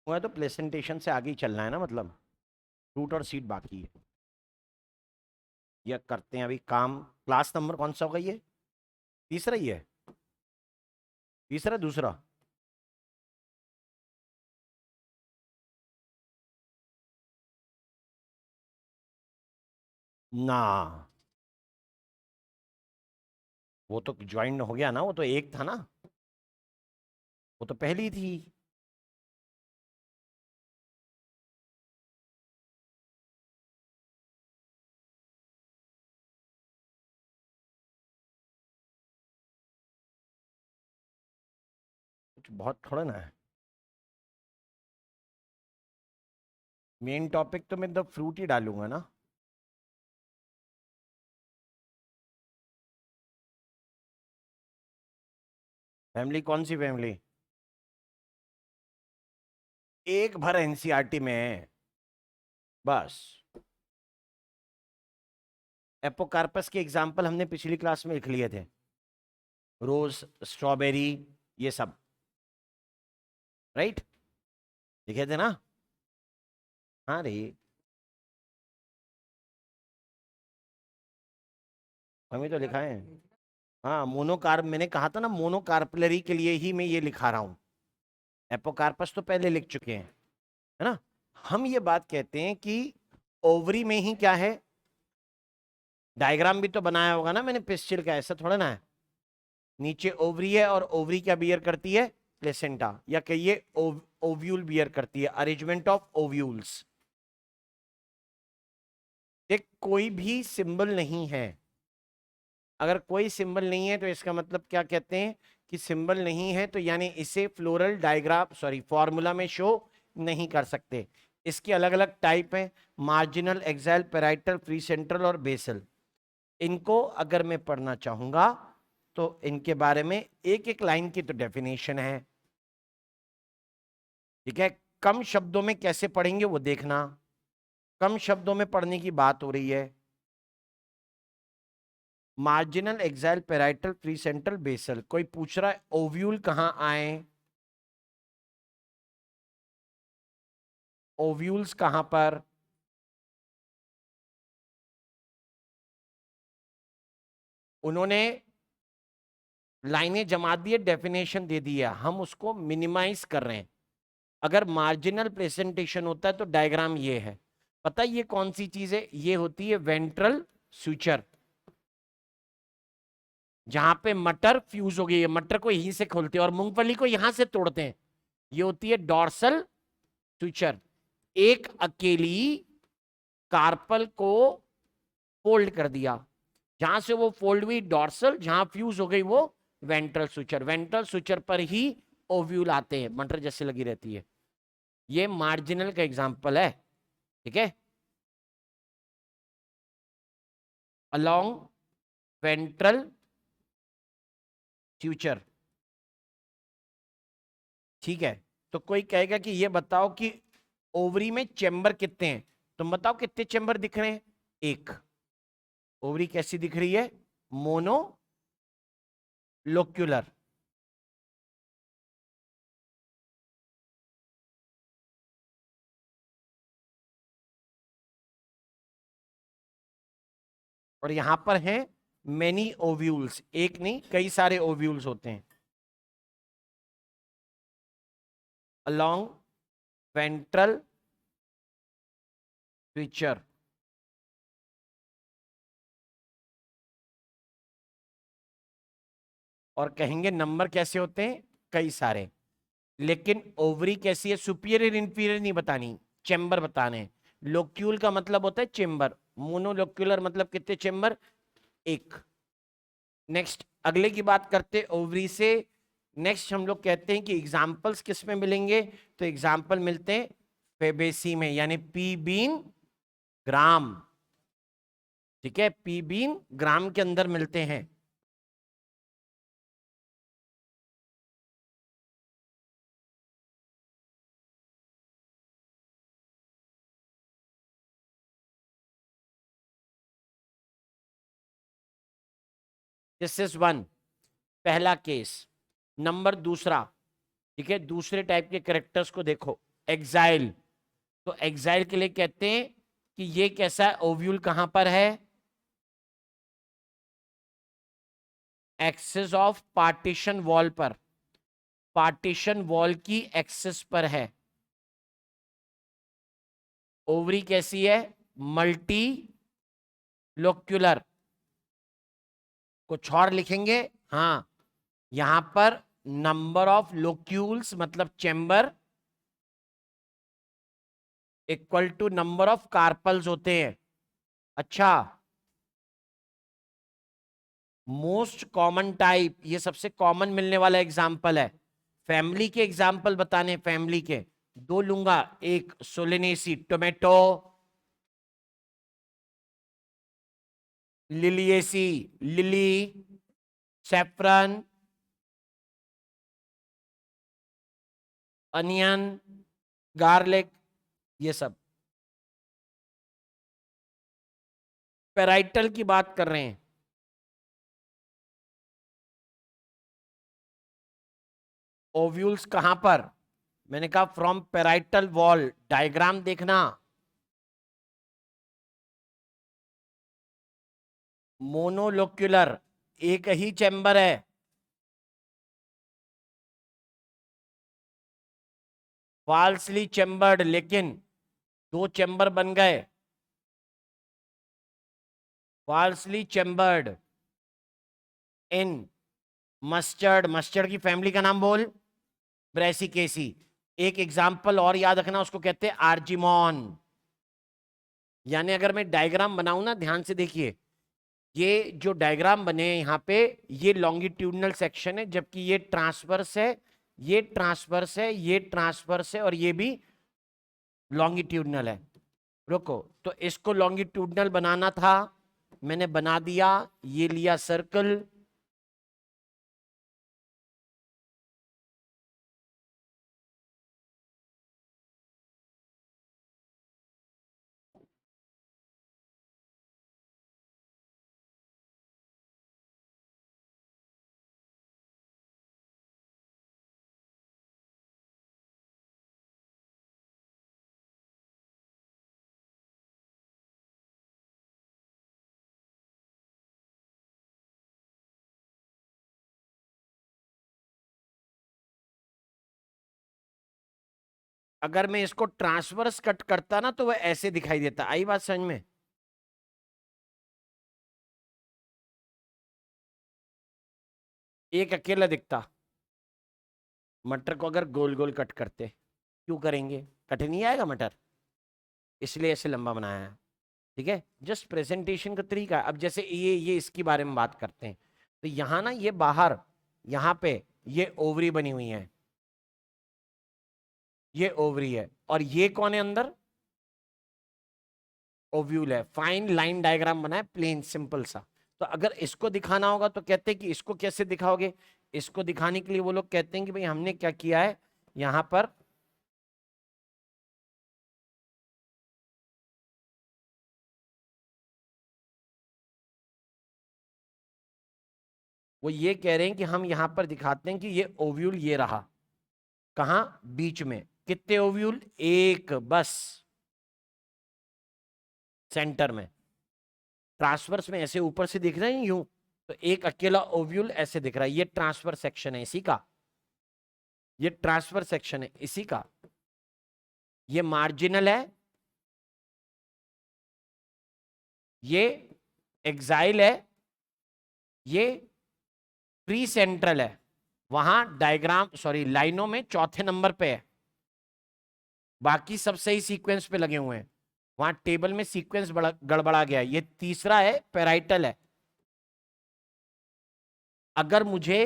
हुआ है तो प्रेजेंटेशन से आगे ही चलना है ना, मतलब रूट और सीट बाकी है। ये करते हैं अभी काम। क्लास नंबर कौन सा होगा ये? तीसरा ही है? तीसरा दूसरा? ना, वो तो ज्वाइन हो गया ना, वो तो एक था ना, वो तो पहली थी। कुछ बहुत थोड़ा ना है। मेन टॉपिक तो मैं द फ्रूट ही डालूंगा ना। फैमिली कौन सी फैमिली? एक भर एनसीईआरटी में है बस। एपोकार्पस के एग्जाम्पल हमने पिछली क्लास में लिख लिए थे, रोज, स्ट्रॉबेरी, ये सब, राइट? लिखे थे ना? हाँ रे, हमें तो लिखा है। हाँ, मोनोकार्प मैंने कहा था ना, मोनोकार्पलरी के लिए ही मैं ये लिखा रहा हूँ। एपोकार्पस तो पहले लिख चुके हैं, है ना। हम ये बात कहते हैं कि ओवरी में ही क्या है, डायग्राम भी तो बनाया होगा ना मैंने पिस्टिल का, ऐसा थोड़ा ना है। नीचे ओवरी है और ओवरी क्या बियर करती है? प्लेसेंटा, या कहिए ओव्यूल बियर करती है, अरेंजमेंट ऑफ ओव्यूल्स। देख, कोई भी सिंबल नहीं है। अगर कोई सिंबल नहीं है तो इसका मतलब क्या कहते हैं कि सिंबल नहीं है, तो यानी इसे फ्लोरल डायग्राम, सॉरी, फॉर्मूला में शो नहीं कर सकते। इसके अलग अलग टाइप हैं, marginal, axile, parietal, free central और बेसल। इनको अगर मैं पढ़ना चाहूंगा तो इनके बारे में एक एक लाइन की तो डेफिनेशन है, ठीक है। कम शब्दों में कैसे पढ़ेंगे वो देखना, कम शब्दों में पढ़ने की बात हो रही है। Marginal, axile, parietal, free central, basal. कोई पूछ रहा है ओव्यूल कहां आए, ओव्यूल्स कहां पर? उन्होंने लाइनें जमा दी है, डेफिनेशन दे दी है, हम उसको मिनिमाइज कर रहे हैं। अगर मार्जिनल प्रेजेंटेशन होता है तो डायग्राम ये है। पता है ये कौन सी चीज है? ये होती है वेंट्रल सूचर, जहां पे मटर फ्यूज हो गई है, मटर को यहीं से खोलते हैं और मूंगफली को यहां से तोड़ते हैं। ये होती है डॉर्सल सूचर। एक अकेली कार्पल को फोल्ड कर दिया, जहां से वो फोल्ड हुई डॉर्सल, जहां फ्यूज हो गई वो वेंट्रल सूचर। वेंट्रल सूचर पर ही ओव्यूल आते हैं, मटर जैसे लगी रहती है। ये मार्जिनल का एग्जांपल है, ठीक है। अलोंग वेंट्रल सूचर, ठीक है। तो कोई कहेगा कि ये बताओ कि ओवरी में चेंबर कितने हैं, तुम बताओ कितने चेंबर दिख रहे हैं? एक। ओवरी कैसी दिख रही है? मोनो लोक्यूलर। और यहां पर है मेनी ओव्यूल्स, एक नहीं कई सारे ओव्यूल्स होते हैं। अलोंग वेंट्रल स्विचर, और कहेंगे नंबर कैसे होते हैं? कई सारे। लेकिन ओवरी कैसी है? सुपीरियर इंफीरियर नहीं बतानी, चेंबर बताने हैं। लोक्यूल का मतलब होता है चेंबर, मोनोलोक्यूलर मतलब कितने चेंबर? एक। नेक्स्ट अगले की बात करते ओवरी से। नेक्स्ट हम लोग कहते हैं कि एग्जाम्पल्स किस में मिलेंगे? तो एग्जाम्पल मिलते हैं फेबेसी में, यानी पी बीन ग्राम, ठीक है, पी बीन ग्राम के अंदर मिलते हैं। दिस इज वन, पहला केस। नंबर दूसरा, ठीक है, दूसरे टाइप के करेक्टर्स को देखो। एक्साइल। तो एक्साइल के लिए कहते हैं कि ये कैसा है, ओव्यूल कहां पर है, एक्सेस ऑफ पार्टीशन वॉल पर, पार्टीशन वॉल की एक्सेस पर है। ओवरी कैसी है, मल्टी लोक्यूलर। कुछ और लिखेंगे, हाँ, यहां पर नंबर ऑफ लोक्यूल्स मतलब chamber equal to number of carpels होते हैं। अच्छा, मोस्ट कॉमन टाइप, ये सबसे कॉमन मिलने वाला एग्जाम्पल है। फैमिली के एग्जाम्पल बताने, फैमिली के दो लूंगा, एक Solanaceae tomato, Liliaceae lily, saffron onion, garlic, ये सब। पेराइटल की बात कर रहे हैं, ओव्यूल्स कहां पर, मैंने कहा फ्रॉम पेराइटल वॉल, डायग्राम देखना, मोनोलोक्यूलर, एक ही चैम्बर है, फाल्सली चैम्बर्ड, लेकिन दो चैम्बर बन गए, फाल्सली चैम्बर्ड इन मस्टर्ड, मस्टर्ड की फैमिली का नाम बोल, ब्रेसिकेसी। एक एग्जाम्पल और याद रखना, उसको कहते हैं आर्जिमोन। यानी अगर मैं डायग्राम बनाऊं ना, ध्यान से देखिए, ये जो डायग्राम बने हैं यहाँ पे, ये लॉन्गिट्यूडनल सेक्शन है, जबकि ये ट्रांसवर्स है, ये ट्रांसवर्स है, ये ट्रांसवर्स है, और ये भी लॉन्गिट्यूडनल है। रुको, तो इसको लॉन्गिट्यूडनल बनाना था, मैंने बना दिया, ये लिया सर्कल, अगर मैं इसको ट्रांसवर्स कट करता ना तो वह ऐसे दिखाई देता। आई बात समझ में? एक अकेला दिखता। मटर को अगर गोल गोल कट करते, क्यों करेंगे, कट नहीं आएगा मटर, इसलिए ऐसे लंबा बनाया है। ठीक है, जस्ट प्रेजेंटेशन का तरीका है। अब जैसे ये इसके बारे में बात करते हैं, तो यहाँ ना ये बाहर, यहाँ पे ये ओवरी बनी हुई है, ये ओवरी है, और ये कौन है अंदर, ओव्यूल है। फाइन लाइन डायग्राम बना है, प्लेन सिंपल सा। तो अगर इसको दिखाना होगा तो कहते हैं कि इसको कैसे दिखाओगे, इसको दिखाने के लिए वो लोग कहते हैं कि भाई हमने क्या किया है, यहां पर वो ये कह रहे हैं कि हम यहां पर दिखाते हैं कि ये ओव्यूल ये रहा, कहां, बीच में। कितने ओव्यूल, एक बस, सेंटर में। ट्रांसवर्स में ऐसे ऊपर से दिख रहे हैं यूं, तो एक अकेला ओव्यूल ऐसे दिख रहा है, ये ट्रांसफर सेक्शन है इसी का, ये ट्रांसफर सेक्शन है इसी का, ये मार्जिनल है, ये एक्साइल है, ये प्री सेंट्रल है। वहां डायग्राम, सॉरी, लाइनों में चौथे नंबर पे है, बाकी सब सही सीक्वेंस पे लगे हुए हैं। वहां टेबल में सीक्वेंस गड़बड़ा गया है। ये तीसरा है, पेराइटल है। अगर मुझे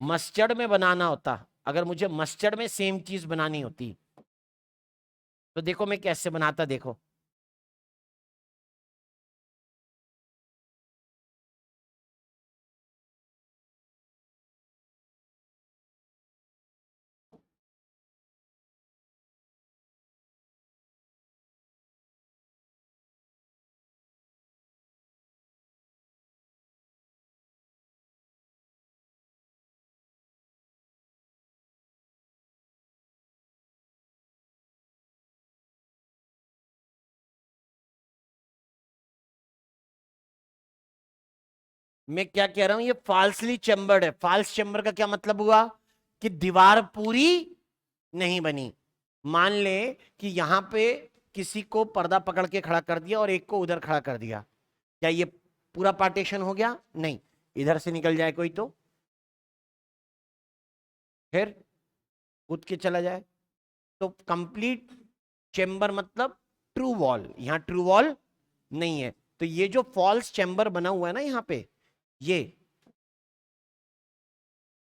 मस्टर्ड में बनाना होता, अगर मुझे मस्टर्ड में सेम चीज बनानी होती, तो देखो मैं कैसे बनाता, देखो। मैं क्या कह रहा हूं, ये फाल्सली चेम्बर्ड है। फाल्स चेम्बर का क्या मतलब हुआ कि दीवार पूरी नहीं बनी। मान ले कि यहां पे किसी को पर्दा पकड़ के खड़ा कर दिया और एक को उधर खड़ा कर दिया, क्या ये पूरा पार्टीशन हो गया? नहीं। इधर से निकल जाए कोई तो फिर कूद के चला जाए, तो कंप्लीट चेम्बर मतलब ट्रू वॉल। यहां ट्रू वॉल नहीं है, तो ये जो फॉल्स चेम्बर बना हुआ है ना यहां पे, ये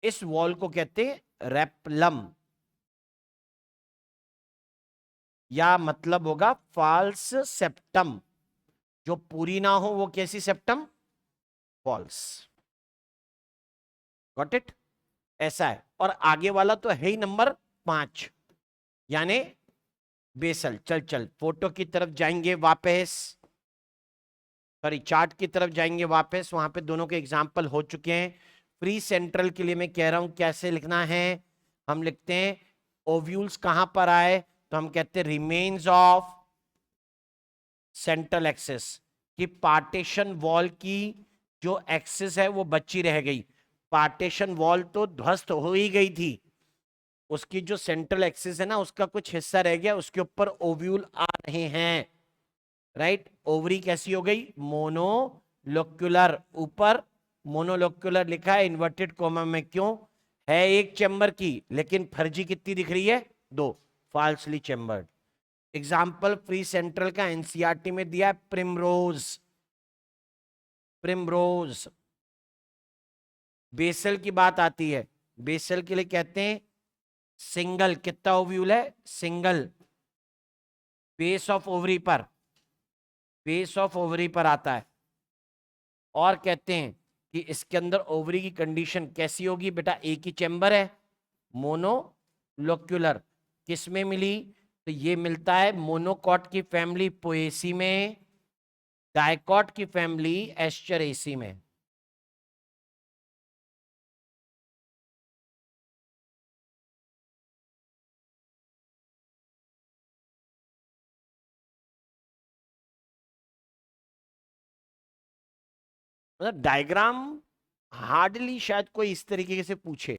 इस वॉल को कहते हैं रेपलम, या मतलब होगा फॉल्स सेप्टम। जो पूरी ना हो वो कैसी सेप्टम? फॉल्स। Got it? ऐसा है। और आगे वाला तो है ही नंबर 5, यानी बेसल। चल चल फोटो की तरफ जाएंगे वापस, सॉरी चार्ट की तरफ जाएंगे वापस। वहां पे दोनों के एग्जाम्पल हो चुके हैं। फ्री सेंट्रल के लिए मैं कह रहा हूं कैसे लिखना है। हम लिखते हैं ओव्यूल्स कहां पर आए, तो हम कहते हैं रिमेन्स ऑफ सेंट्रल एक्सिस, कि पार्टीशन वॉल की जो एक्सिस है वो बची रह गई। पार्टीशन वॉल तो ध्वस्त हो ही गई थी, उसकी जो सेंट्रल एक्सिस है ना उसका कुछ हिस्सा रह गया, उसके ऊपर ओव्यूल आ रहे हैं। राइट? ओवरी कैसी हो गई? मोनोलोक्युलर। ऊपर मोनोलोक्युलर लिखा है इन्वर्टेड कॉमा में, क्यों? है एक चेम्बर की, लेकिन फर्जी कितनी दिख रही है? 2। फाल्सली चेम्बर्ड। एग्जाम्पल फ्री सेंट्रल का एनसीईआरटी में दिया है, प्रिमरोज। प्रिमरोज। बेसल की बात आती है, बेसल के लिए कहते हैं सिंगल। कितना ओव्यूल है? सिंगल। बेस ऑफ ओवरी पर, बेस ऑफ ओवरी पर आता है। और कहते हैं कि इसके अंदर ओवरी की कंडीशन कैसी होगी बेटा? एक ही चेम्बर है, मोनोलोक्युलर। किस में मिली? तो ये मिलता है मोनोकॉट की फैमिली पोएसी में, डाइकॉट की फैमिली एस्चरेसी में। मतलब डायग्राम हार्डली शायद कोई इस तरीके से पूछे।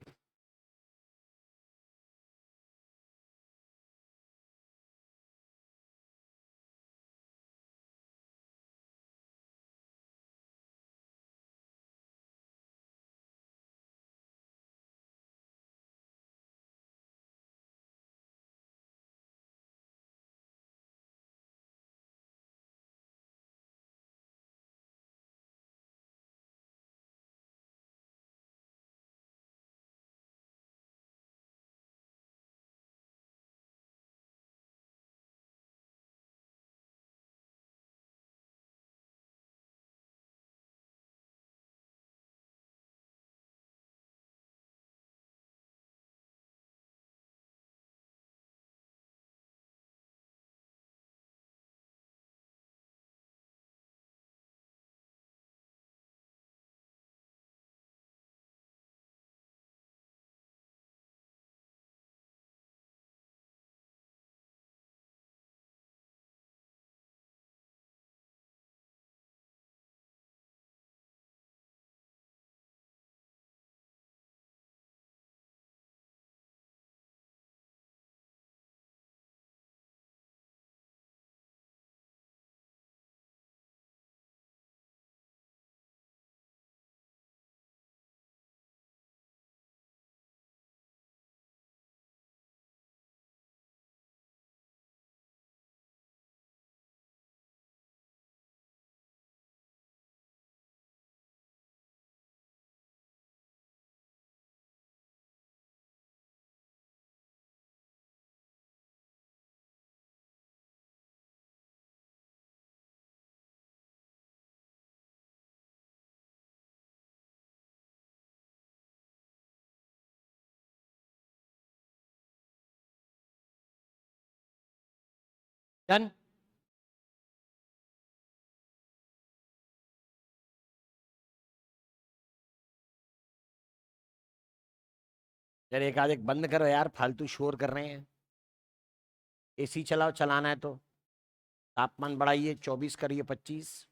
डन। यार एक आध एक बंद करो यार, फालतू शोर कर रहे हैं। एसी चलाओ, चलाना है तो। तापमान बढ़ाइए, 24 करिए 25।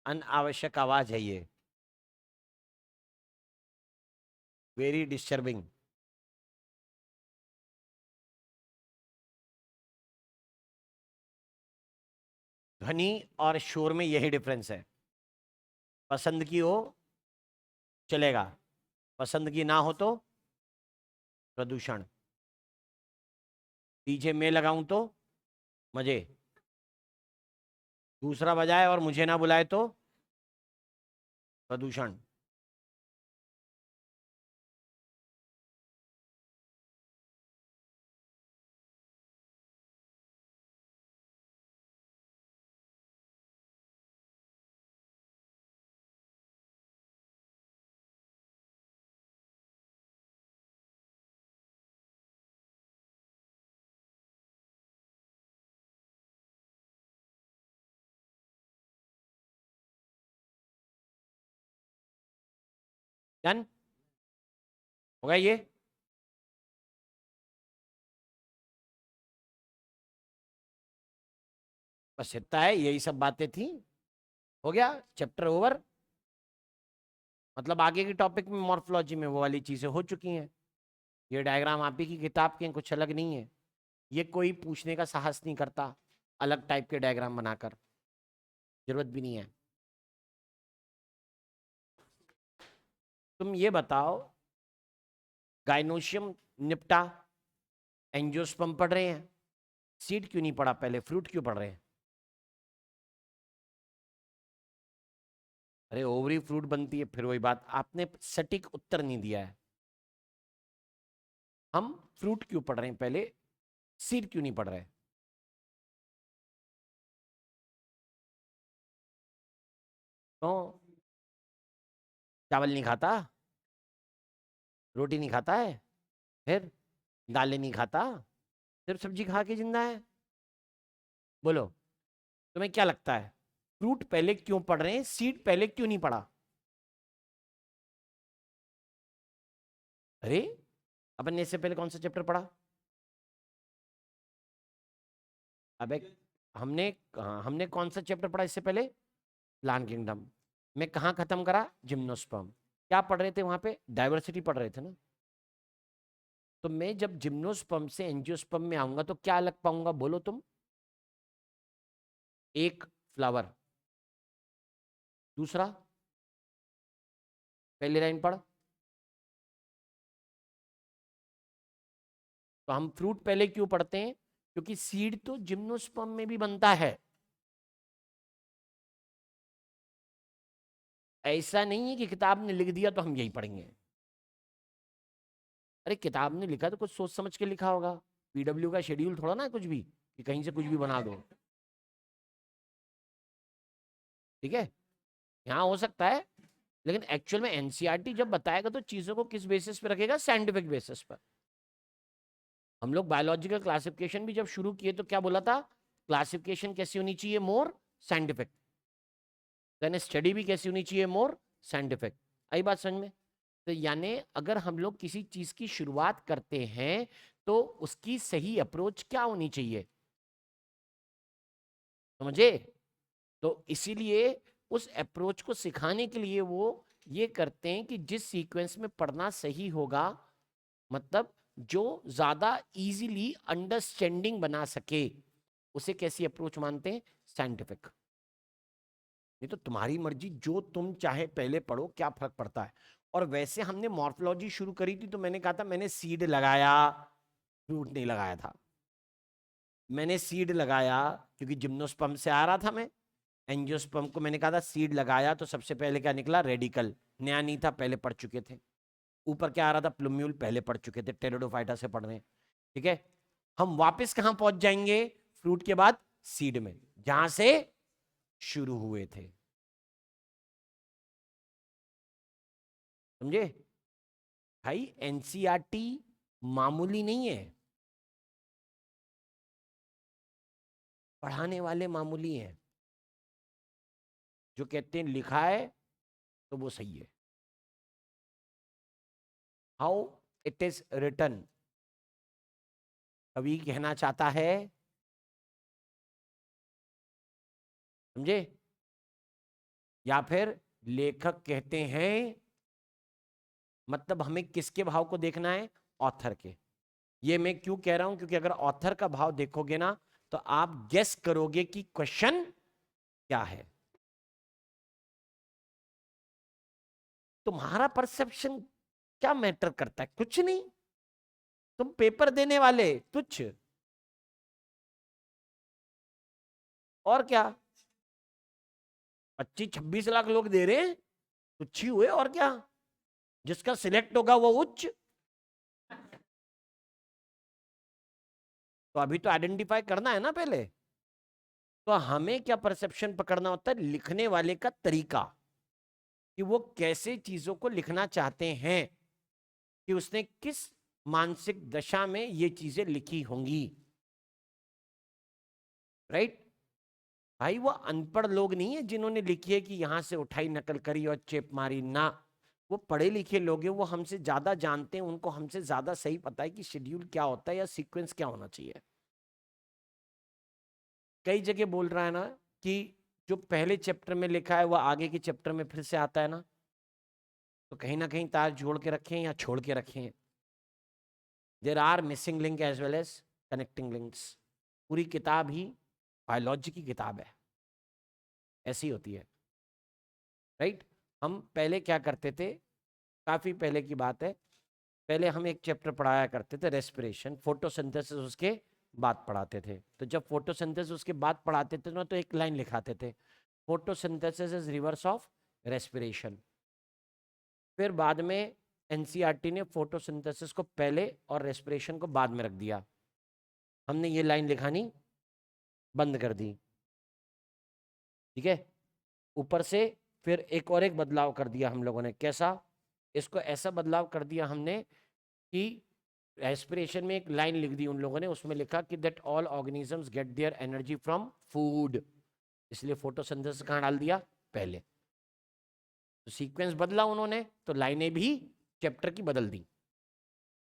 अनावश्यक आवाज है ये, वेरी डिस्टर्बिंग। ध्वनि और शोर में यही डिफरेंस है। पसंद की हो चलेगा, पसंद की ना हो तो प्रदूषण। डीजे में लगाऊं तो मजे, दूसरा बजाए और मुझे ना बुलाए तो प्रदूषण। डन होगा ये। बस इतना है, यही सब बातें थी, हो गया चैप्टर ओवर। मतलब आगे के टॉपिक में मॉर्फोलॉजी में वो वाली चीजें हो चुकी हैं। ये डायग्राम आप ही की किताब के हैं, कुछ अलग नहीं है। ये कोई पूछने का साहस नहीं करता अलग टाइप के डायग्राम बनाकर, जरूरत भी नहीं है। तुम ये बताओ, गाइनोशियम निपटा, एंजियोस्पर्म पढ़ रहे हैं, सीड क्यों नहीं पढ़ा पहले, फ्रूट क्यों पढ़ रहे हैं? अरे ओवरी फ्रूट बनती है, फिर वही बात, आपने सटीक उत्तर नहीं दिया है। हम फ्रूट क्यों पढ़ रहे हैं पहले, सीड क्यों नहीं पढ़ रहे? तो चावल नहीं खाता, रोटी नहीं खाता है, फिर दालें नहीं खाता, सिर्फ सब्जी खा के जिंदा है? बोलो, तुम्हें क्या लगता है फ्रूट पहले क्यों पढ़ रहे हैं, सीड पहले क्यों नहीं पढ़ा? अरे अपन ने इससे पहले कौन सा चैप्टर पढ़ा? अबे हमने, हमने कौन सा चैप्टर पढ़ा इससे पहले? प्लांट किंगडम में कहाँ खत्म करा? जिम्नोस्पर्म। क्या पढ़ रहे थे वहां पे? डाइवर्सिटी पढ़ रहे थे ना। तो मैं जब जिम्नोस्पर्म से एंजियोस्पर्म में आऊंगा तो क्या अलग पाऊंगा, बोलो तुम? एक, फ्लावर। दूसरा, पहली लाइन पढ़। तो हम फ्रूट पहले क्यों पढ़ते हैं? क्योंकि सीड तो जिम्नोस्पर्म में भी बनता है। ऐसा नहीं है कि किताब ने लिख दिया तो हम यही पढ़ेंगे। अरे किताब ने लिखा तो कुछ सोच समझ के लिखा होगा। पीडब्ल्यू का शेड्यूल थोड़ा ना कुछ भी, कि कहीं से कुछ भी बना दो। ठीक है, यहाँ हो सकता है, लेकिन एक्चुअल में एनसीईआरटी जब बताएगा तो चीजों को किस बेसिस पे रखेगा? साइंटिफिक बेसिस पर। हम लोग बायोलॉजिकल क्लासिफिकेशन भी जब शुरू किए तो क्या बोला था? क्लासिफिकेशन कैसी होनी चाहिए? More scientific. देन स्टडी भी कैसी होनी चाहिए? More scientific. आई बात समझ में? तो यानी अगर हम लोग किसी चीज की शुरुआत करते हैं तो उसकी सही अप्रोच क्या होनी चाहिए, समझे? तो इसीलिए उस अप्रोच को सिखाने के लिए वो ये करते हैं कि जिस सीक्वेंस में पढ़ना सही होगा, मतलब जो ज्यादा इजीली अंडरस्टैंडिंग बना सके, उसे कैसी अप्रोच मानते हैं? साइंटिफिक। नहीं तो तुम्हारी मर्जी, जो तुम चाहे पहले पढ़ो, क्या फर्क पड़ता है? और वैसे हमने मॉर्फोलॉजी शुरू करी थी तो मैंने कहा था मैंने सीड लगाया, फ्रूट नहीं लगाया था। मैंने सीड लगाया क्योंकि जिम्नोस्पर्म से आ रहा था मैं। एंजियोस्पर्म को मैंने कहा था सीड लगाया तो सबसे पहले क्या निकला? रेडिकल। नया नहीं था, पहले पढ़ चुके थे। ऊपर क्या आ रहा था? प्लूम्यूल, पहले पढ़ चुके थे, टेरिडोफाइटा से पढ़ रहे हैं। ठीक है, हम वापस कहां पहुंच जाएंगे फ्रूट के बाद? सीड में, जहां से शुरू हुए थे। समझे भाई? एनसीईआरटी मामूली नहीं है, पढ़ाने वाले मामूली हैं। जो कहते हैं लिखा है तो वो सही है। हाउ इट इज रिटन, कवि कहना चाहता है, समझे? या फिर लेखक कहते हैं, मतलब हमें किसके भाव को देखना है? ऑथर के। ये मैं क्यों कह रहा हूं? क्योंकि अगर ऑथर का भाव देखोगे ना तो आप गेस करोगे कि क्वेश्चन क्या है। तुम्हारा परसेप्शन क्या मैटर करता है? कुछ नहीं। तुम पेपर देने वाले तुच्छ, और क्या। 25-26 लाख लोग दे रहे हैं, तुच्छ ही हुए, और क्या। जिसका सिलेक्ट होगा वो उच्च। तो अभी तो आइडेंटिफाई करना है ना पहले। तो हमें क्या परसेप्शन पकड़ना होता है? लिखने वाले का तरीका, कि वो कैसे चीजों को लिखना चाहते हैं, कि उसने किस मानसिक दशा में ये चीजें लिखी होंगी। राइट। भाई वो अनपढ़ लोग नहीं है जिन्होंने लिखी है कि यहां से उठाई, नकल करी और चेप मारी ना। वो पढ़े लिखे लोग हैं, वो हमसे ज्यादा जानते हैं, उनको हमसे ज्यादा सही पता है कि शेड्यूल क्या होता है या सीक्वेंस क्या होना चाहिए। कई जगह बोल रहा है ना कि जो पहले चैप्टर में लिखा है वो आगे के चैप्टर में फिर से आता है ना, तो कहीं ना कहीं तार जोड़ के रखें या छोड़ के रखें। There are missing link as well as connecting links. पूरी किताब ही बायोलॉजी की किताब है, ऐसी होती है। राइट। हम पहले क्या करते थे, काफी पहले की बात है, पहले हम एक चैप्टर पढ़ाया करते थे रेस्पिरेशन, फोटोसिंथेसिस उसके बाद पढ़ाते थे। तो जब फोटोसिंथेसिस उसके बाद पढ़ाते थे ना तो एक लाइन लिखाते थे, photosynthesis is reverse of respiration. फिर बाद में एनसीईआरटी ने फोटोसिंथेसिस को पहले और रेस्पिरेशन को बाद में रख दिया। हमने ये लाइन लिखानी बंद कर दी। ठीक है। ऊपर से फिर एक बदलाव कर दिया हम लोगों ने। कैसा? इसको ऐसा बदलाव कर दिया हमने कि रेस्पिरेशन में एक लाइन लिख दी उन लोगों ने, उसमें लिखा कि that all organisms get their energy from food. इसलिए फोटोसिंथेसिस कहाँ डाल दिया? पहले। तो सीक्वेंस बदला उन्होंने, तो लाइनें भी चैप्टर की बदल दी।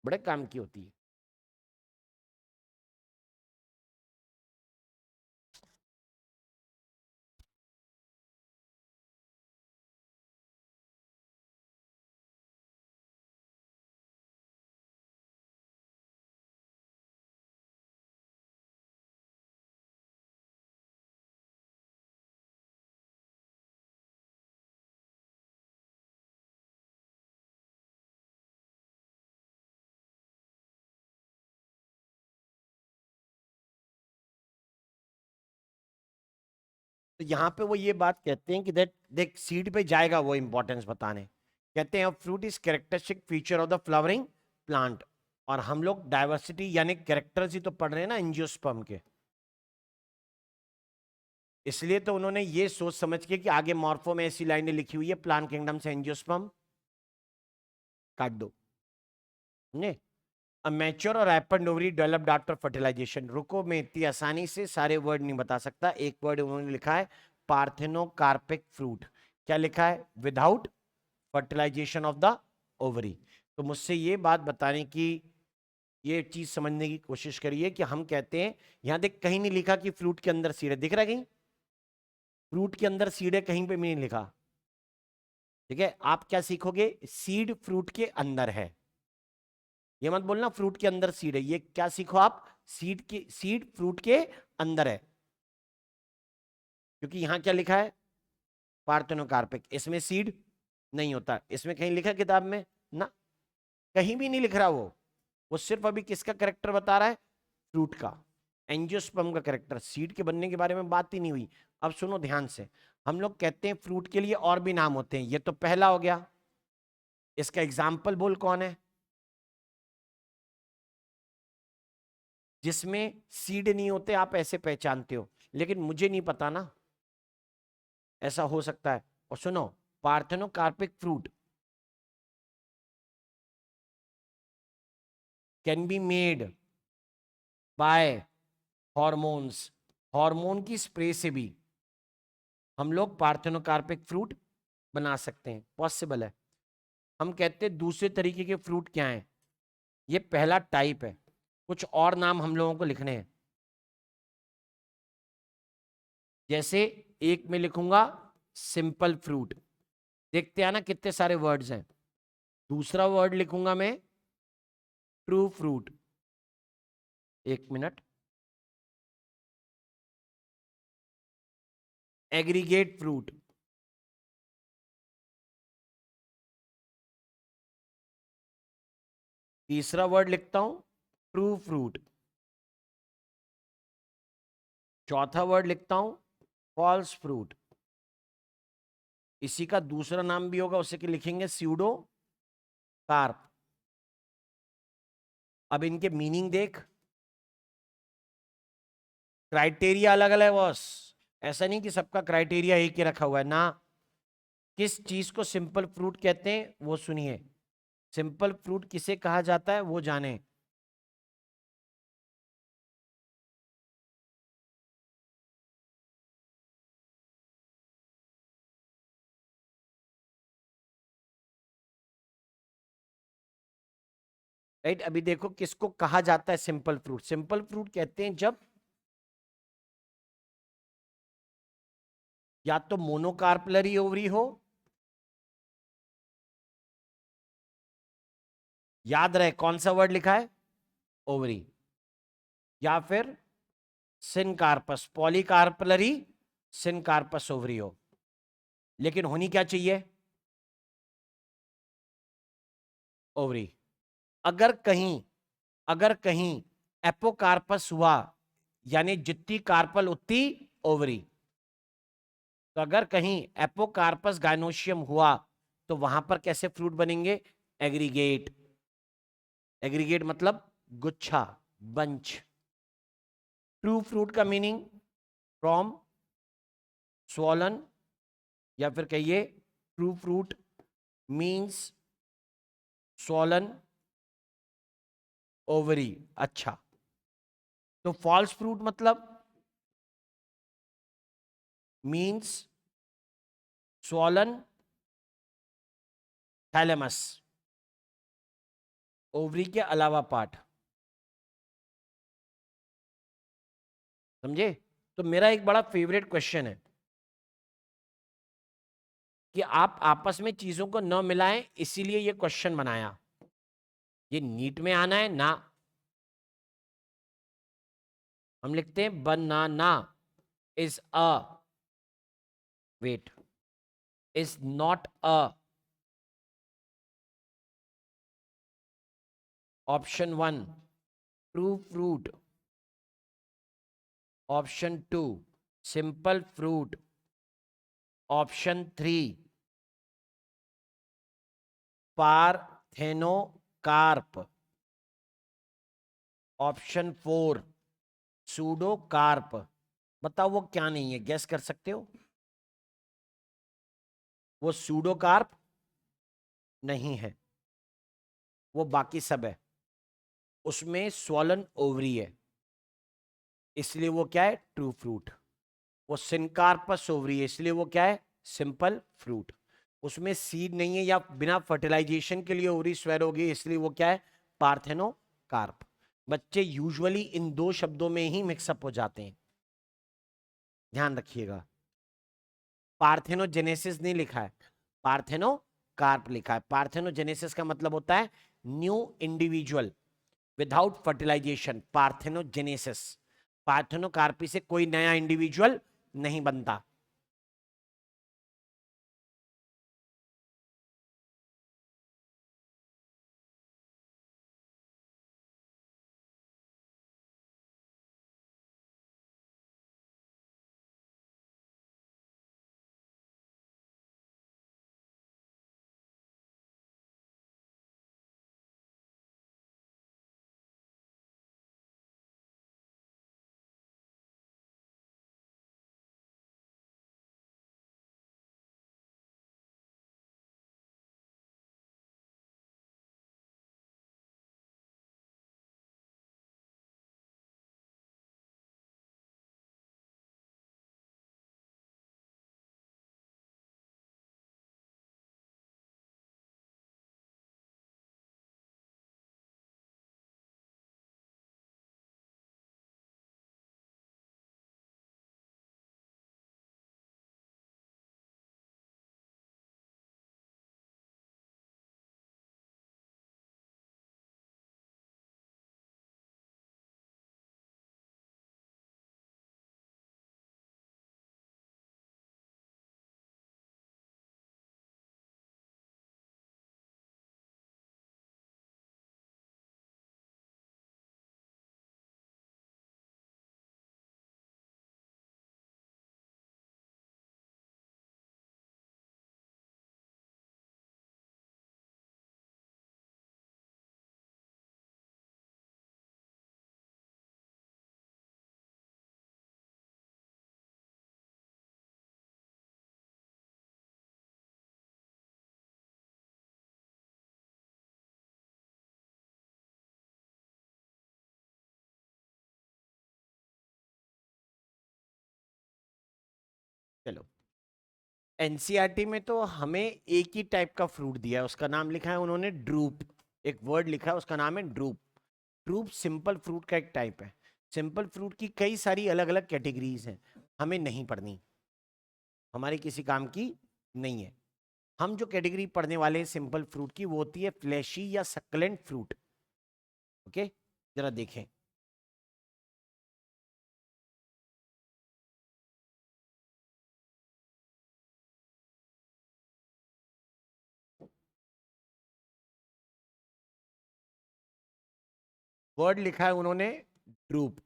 बड़े काम की होती है। तो यहाँ पे वो ये बात कहते हैं कि दैट देख सीड पे जाएगा वो इंपॉर्टेंस बताने। कहते हैं fruit is characteristic feature of the flowering plant. और हम लोग डाइवर्सिटी यानी कैरेक्टर्स ही तो पढ़ रहे हैं ना एंजियोस्पर्म के। इसलिए तो उन्होंने ये सोच समझ के कि आगे मॉर्फो में ऐसी लाइनें लिखी हुई है, प्लांट किंगडम से एंजियोस्पर्म काट दो ने। अ मैच्योर और open ovary developed after fertilization. रुको, मैं इतनी आसानी से सारे वर्ड नहीं बता सकता। एक वर्ड उन्होंने लिखा है पार्थेनोकार्पिक फ्रूट। क्या लिखा है? Without fertilization of the ovary. तो मुझसे ये बात बताने की, ये चीज समझने की कोशिश करिए कि हम कहते हैं, यहां देख कहीं नहीं लिखा कि फ्रूट के अंदर सीड है, दिख रहा है कहीं? फ्रूट के अंदर सीड है कहीं पे भी नहीं लिखा। ठीक है। आप क्या सीखोगे? सीड फ्रूट के अंदर है। ये मत बोलना फ्रूट के अंदर सीड है। ये क्या सीखो आप? सीड फ्रूट के अंदर है। क्योंकि यहां क्या लिखा है? पार्थेनोकार्पिक। इसमें सीड नहीं होता। इसमें कहीं लिखा किताब में? ना, कहीं भी नहीं लिख रहा वो सिर्फ अभी किसका करेक्टर बता रहा है? फ्रूट का, एंजियोस्पर्म का करेक्टर। सीड के बनने के बारे में बात ही नहीं हुई। अब सुनो ध्यान से। हम लोग कहते हैं फ्रूट के लिए और भी नाम होते हैं, ये तो पहला हो गया। इसका एग्जाम्पल बोल कौन है जिसमें सीड नहीं होते? आप ऐसे पहचानते हो, लेकिन मुझे नहीं पता ना, ऐसा हो सकता है। और सुनो, parthenocarpic fruit can be made by hormones. Hormone की स्प्रे से भी हम लोग पार्थेनोकार्पिक फ्रूट बना सकते हैं, पॉसिबल है। हम कहते हैं दूसरे तरीके के फ्रूट क्या हैं? ये पहला टाइप है। कुछ और नाम हम लोगों को लिखने हैं। जैसे एक में लिखूंगा सिंपल फ्रूट। देखते हैं ना कितने सारे वर्ड्स हैं। दूसरा वर्ड लिखूंगा मैं ट्रू फ्रूट। एक मिनट। Aggregate fruit. तीसरा वर्ड लिखता हूं ट्रू फ्रूट। चौथा वर्ड लिखता हूं फॉल्स फ्रूट। इसी का दूसरा नाम भी होगा, उसे लिखेंगे स्यूडो कार्प। अब इनके मीनिंग देख, क्राइटेरिया अलग अलग है बॉस। ऐसा नहीं कि सबका क्राइटेरिया एक ही रखा हुआ है ना। किस चीज को सिंपल फ्रूट कहते हैं वो सुनिए। सिंपल फ्रूट किसे कहा जाता है वो जाने। राइट, अभी देखो किसको कहा जाता है सिंपल फ्रूट। सिंपल फ्रूट कहते हैं जब या तो मोनोकार्पलरी ओवरी हो, याद रहे कौन सा वर्ड लिखा है, ओवरी, या फिर सिनकार्पस, पॉलीकार्पलरी सिनकार्पस ओवरी हो। लेकिन होनी क्या चाहिए, ओवरी। अगर कहीं अगर कहीं एपोकार्पस हुआ, यानी जितनी कार्पल उतनी ओवरी। तो अगर कहीं एपोकार्पस गायनोशियम हुआ तो वहां पर कैसे फ्रूट बनेंगे, एग्रीगेट। एग्रीगेट मतलब गुच्छा, बंच। ट्रू फ्रूट का मीनिंग फ्रॉम स्वॉलन, या फिर कहिए true fruit means swollen ovary. अच्छा, तो फॉल्स फ्रूट मतलब मीन्स स्वॉलन थैलेमस, ओवरी के अलावा पार्ट। समझे। तो मेरा एक बड़ा फेवरेट क्वेश्चन है कि आप आपस में चीजों को न मिलाएं, इसीलिए ये क्वेश्चन बनाया। ये नीट में आना है ना। हम लिखते हैं banana is a, wait, is not a. Option 1 true fruit, option 2 simple fruit, option 3 parthenocarp, option 4 pseudocarp. बताओ वो क्या नहीं है, गैस कर सकते हो। वो सूडोकार्प नहीं है, वो बाकी सब है। उसमें स्वॉलन ओवरी है, इसलिए वो क्या है, ट्रू फ्रूट। वो सिनकार्पस ओवरी है, इसलिए वो क्या है, सिंपल फ्रूट। उसमें सीड नहीं है या बिना फर्टिलाइजेशन के लिए ओवरी स्वेर होगी, इसलिए वो क्या है, पार्थेनोकार्प। बच्चे यूजुअली इन दो शब्दों में ही मिक्सअप हो जाते हैं, ध्यान रखिएगा। पार्थेनोजेनेसिस नहीं लिखा है, पार्थेनोकार्प लिखा है। पार्थेनोजेनेसिस का मतलब होता है new individual without fertilization, parthenogenesis. Parthenocarpy से कोई नया इंडिविजुअल नहीं बनता। चलो, एनसीईआरटी में तो हमें एक ही टाइप का फ्रूट दिया है, उसका नाम लिखा है उन्होंने ड्रूप। एक वर्ड लिखा है, उसका नाम है ड्रूप। ड्रूप सिंपल फ्रूट का एक टाइप है। सिंपल फ्रूट की कई सारी अलग अलग कैटेगरीज हैं, हमें नहीं पढ़नी, हमारे किसी काम की नहीं है। हम जो कैटेगरी पढ़ने वाले हैं सिंपल फ्रूट की, वो होती है फ्लैशी या सक्लेंट फ्रूट। ओके, जरा देखें। वर्ड लिखा है उन्होंने drupe.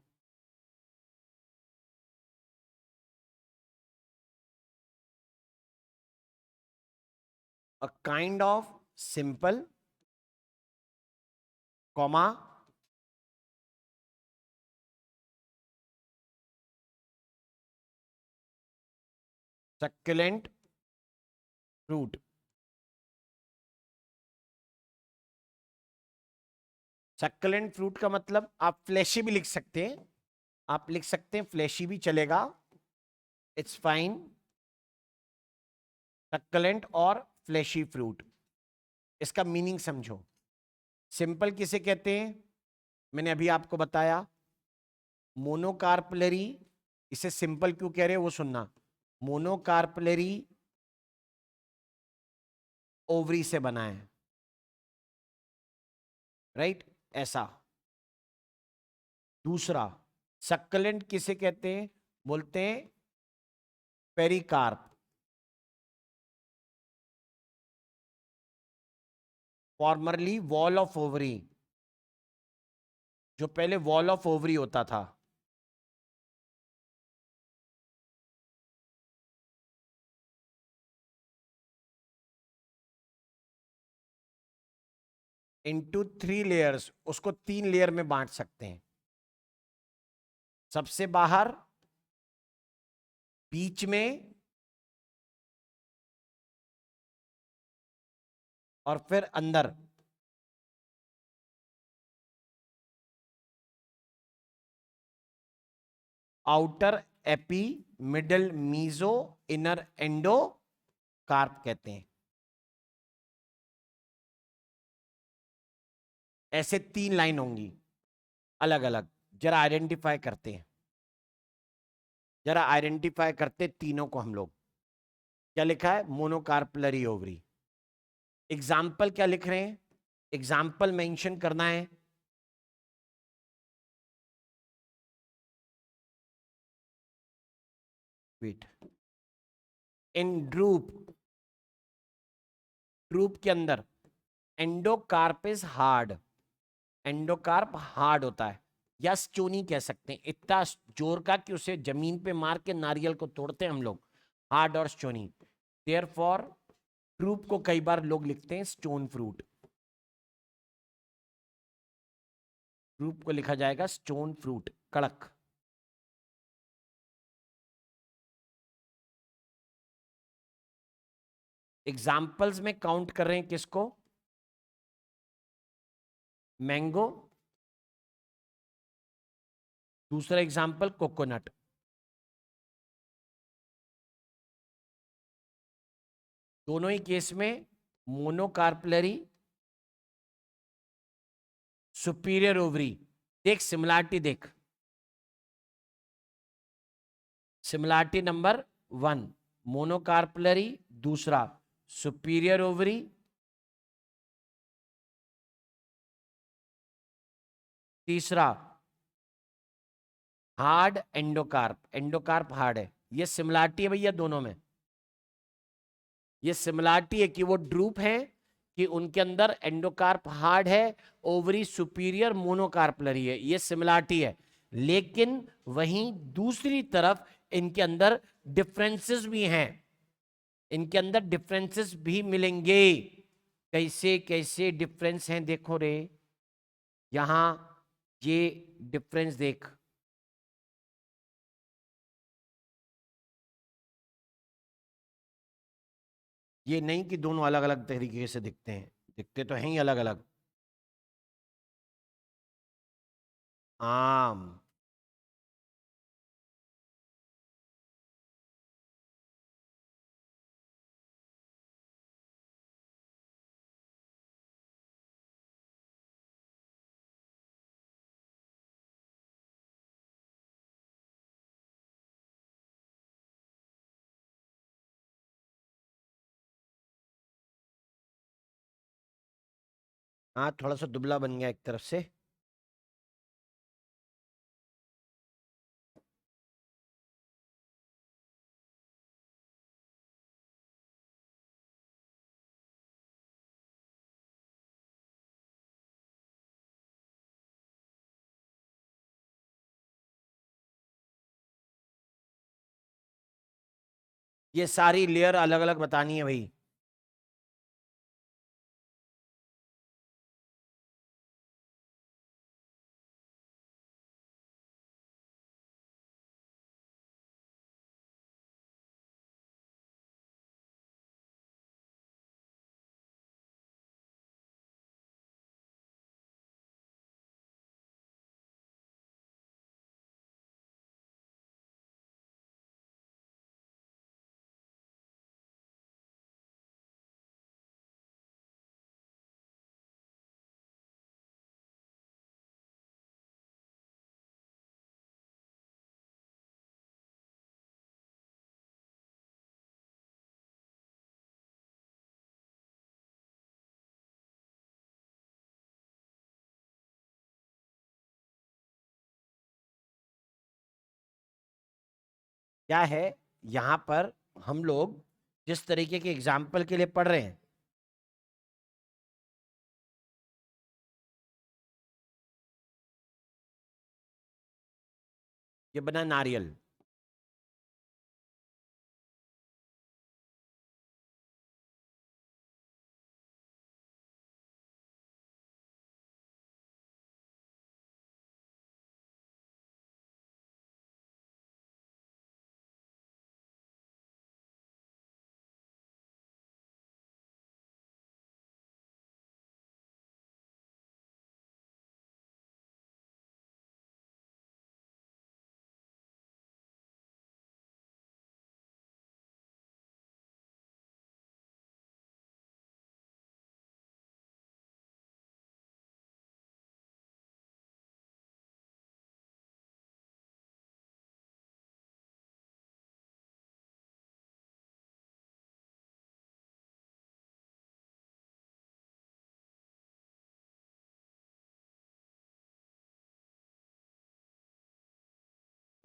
A kind of simple comma succulent fruit. Succulent fruit का मतलब आप फ्लैशी भी लिख सकते हैं, आप लिख सकते हैं फ्लैशी भी चलेगा, इट्स फाइन। सक्लेंट और फ्लैशी फ्रूट, इसका मीनिंग समझो। सिंपल किसे कहते हैं, मैंने अभी आपको बताया। मोनोकार्पलरी, इसे सिंपल क्यों कह रहे हैं वो सुनना। मोनोकार्पलरी ओवरी से बना है, राइट, ऐसा। दूसरा, सक्लेंट किसे कहते हैं, बोलते हैं pericarp. Formerly wall of ovary, जो पहले वॉल ऑफ ओवरी होता था। इनटू 3 लेयर्स, उसको 3 लेयर में बांट सकते हैं। सबसे बाहर, बीच में, और फिर अंदर। Outer epi, middle meso, inner endocarp कहते हैं। ऐसे 3 लाइन होंगी अलग अलग। जरा आइडेंटिफाई करते हैं, जरा आइडेंटिफाई करते तीनों को हम लोग। क्या लिखा है, मोनोकार्पलरी ओवरी। एग्जाम्पल क्या लिख रहे हैं, एग्जाम्पल मेंशन करना है। वेट, इन ड्रूप, ड्रूप के अंदर endocarp is hard, endocarp hard होता है, या स्टोनी कह सकते हैं, इतना जोर का कि उसे जमीन पे मार के नारियल को तोड़ते हैं हम लोग, हार्ड और स्टोनी। देयरफॉर ड्रूप को कई बार लोग लिखते हैं स्टोन फ्रूट। ड्रूप को लिखा जाएगा स्टोन फ्रूट, कड़क। एग्जाम्पल्स में काउंट कर रहे हैं किसको, मैंगो। दूसरा एग्जाम्पल कोकोनट। दोनों ही केस में मोनोकार्पलरी, सुपीरियर ओवरी। देख सिमिलरिटी देख, सिमिलरिटी नंबर 1 मोनोकार्पलरी, दूसरा सुपीरियर ओवरी, तीसरा हार्ड एंडोकार्प, एंडोकार्प हार्ड है। ये सिमिलरिटी है भैया दोनों में, ये सिमिलरिटी है कि वो ड्रूप है, कि उनके अंदर एंडोकार्प हार्ड है, ओवरी सुपीरियर मोनोकार्पलरी है, ये सिमिलरिटी है। लेकिन वहीं दूसरी तरफ इनके अंदर डिफरेंसेस भी हैं, इनके अंदर डिफरेंसेस भी मिलेंगे। कैसे कैसे डिफरेंस हैं देखो रे, यहां ये डिफरेंस देख। ये नहीं कि दोनों अलग अलग तरीके से दिखते हैं, दिखते तो हैं ही अलग अलग। आम, हाँ थोड़ा सा दुबला बन गया एक तरफ से। ये सारी लेयर अलग अलग बतानी है भाई। क्या है यहाँ पर हम लोग जिस तरीके के एग्जाम्पल के लिए पढ़ रहे हैं, ये बना नारियल।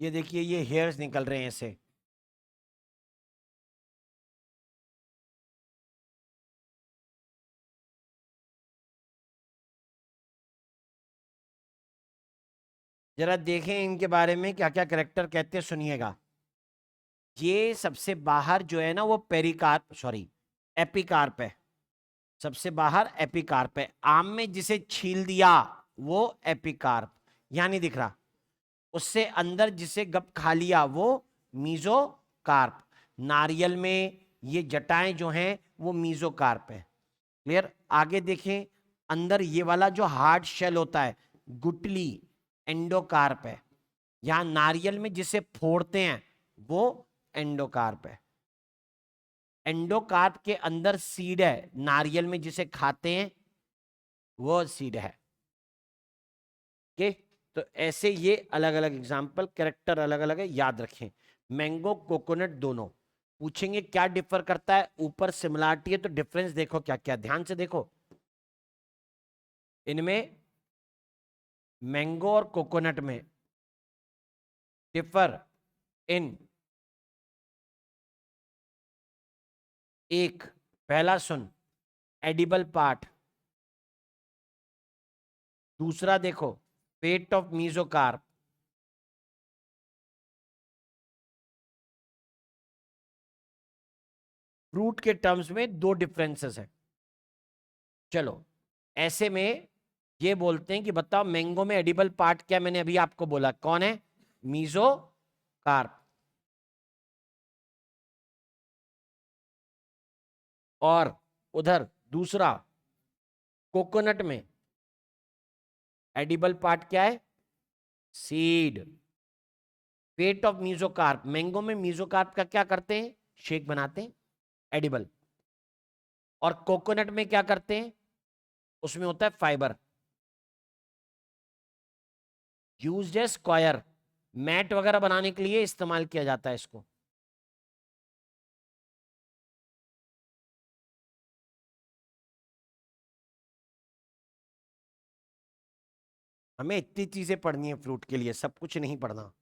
ये देखिए ये हेयर्स निकल रहे हैं ऐसे। जरा देखें इनके बारे में क्या क्या करेक्टर कहते हैं, सुनिएगा। ये सबसे बाहर जो है ना वो पेरिकार्प, सॉरी एपिकार्प है। सबसे बाहर एपिकार्प है। आम में जिसे छील दिया वो एपिकार्प, यहां नहीं दिख रहा। उससे अंदर जिसे गप खा लिया वो मीजोकार्प। नारियल में ये जटाएं जो हैं वो मीजोकार्प है। क्लियर। आगे देखें, अंदर ये वाला जो हार्ड शेल होता है गुटली, एंडोकार्प है। यहां नारियल में जिसे फोड़ते हैं वो एंडोकार्प है। एंडोकार्प के अंदर सीड है, नारियल में जिसे खाते हैं वो सीड है। ओके। तो ऐसे ये अलग अलग एग्जाम्पल, कैरेक्टर अलग अलग है, याद रखें। मैंगो कोकोनट दोनों पूछेंगे क्या डिफर करता है, ऊपर सिमिलरिटी है तो डिफरेंस देखो क्या क्या, ध्यान से देखो। इनमें मैंगो और कोकोनट में डिफर इन एक, पहला सुन, एडिबल पार्ट। दूसरा देखो, पेट ऑफ मीजोकार्प। फ्रूट के टर्म्स में दो डिफरेंसेस हैं। चलो, ऐसे में ये बोलते हैं कि बताओ मैंगो में एडिबल पार्ट क्या, मैंने अभी आपको बोला कौन है, मीजोकार्प। और उधर दूसरा कोकोनट में एडिबल पार्ट क्या है, seed. Pet of mesocarp, mango में मीजोकार्प का क्या करते हैं, शेक बनाते हैं, एडिबल। और कोकोनट में क्या करते हैं, उसमें होता है fibre, used as square, mat वगैरह बनाने के लिए इस्तेमाल किया जाता है इसको। हमें इतनी चीजें पढ़नी है फ्रूट के लिए, सब कुछ नहीं पढ़ना।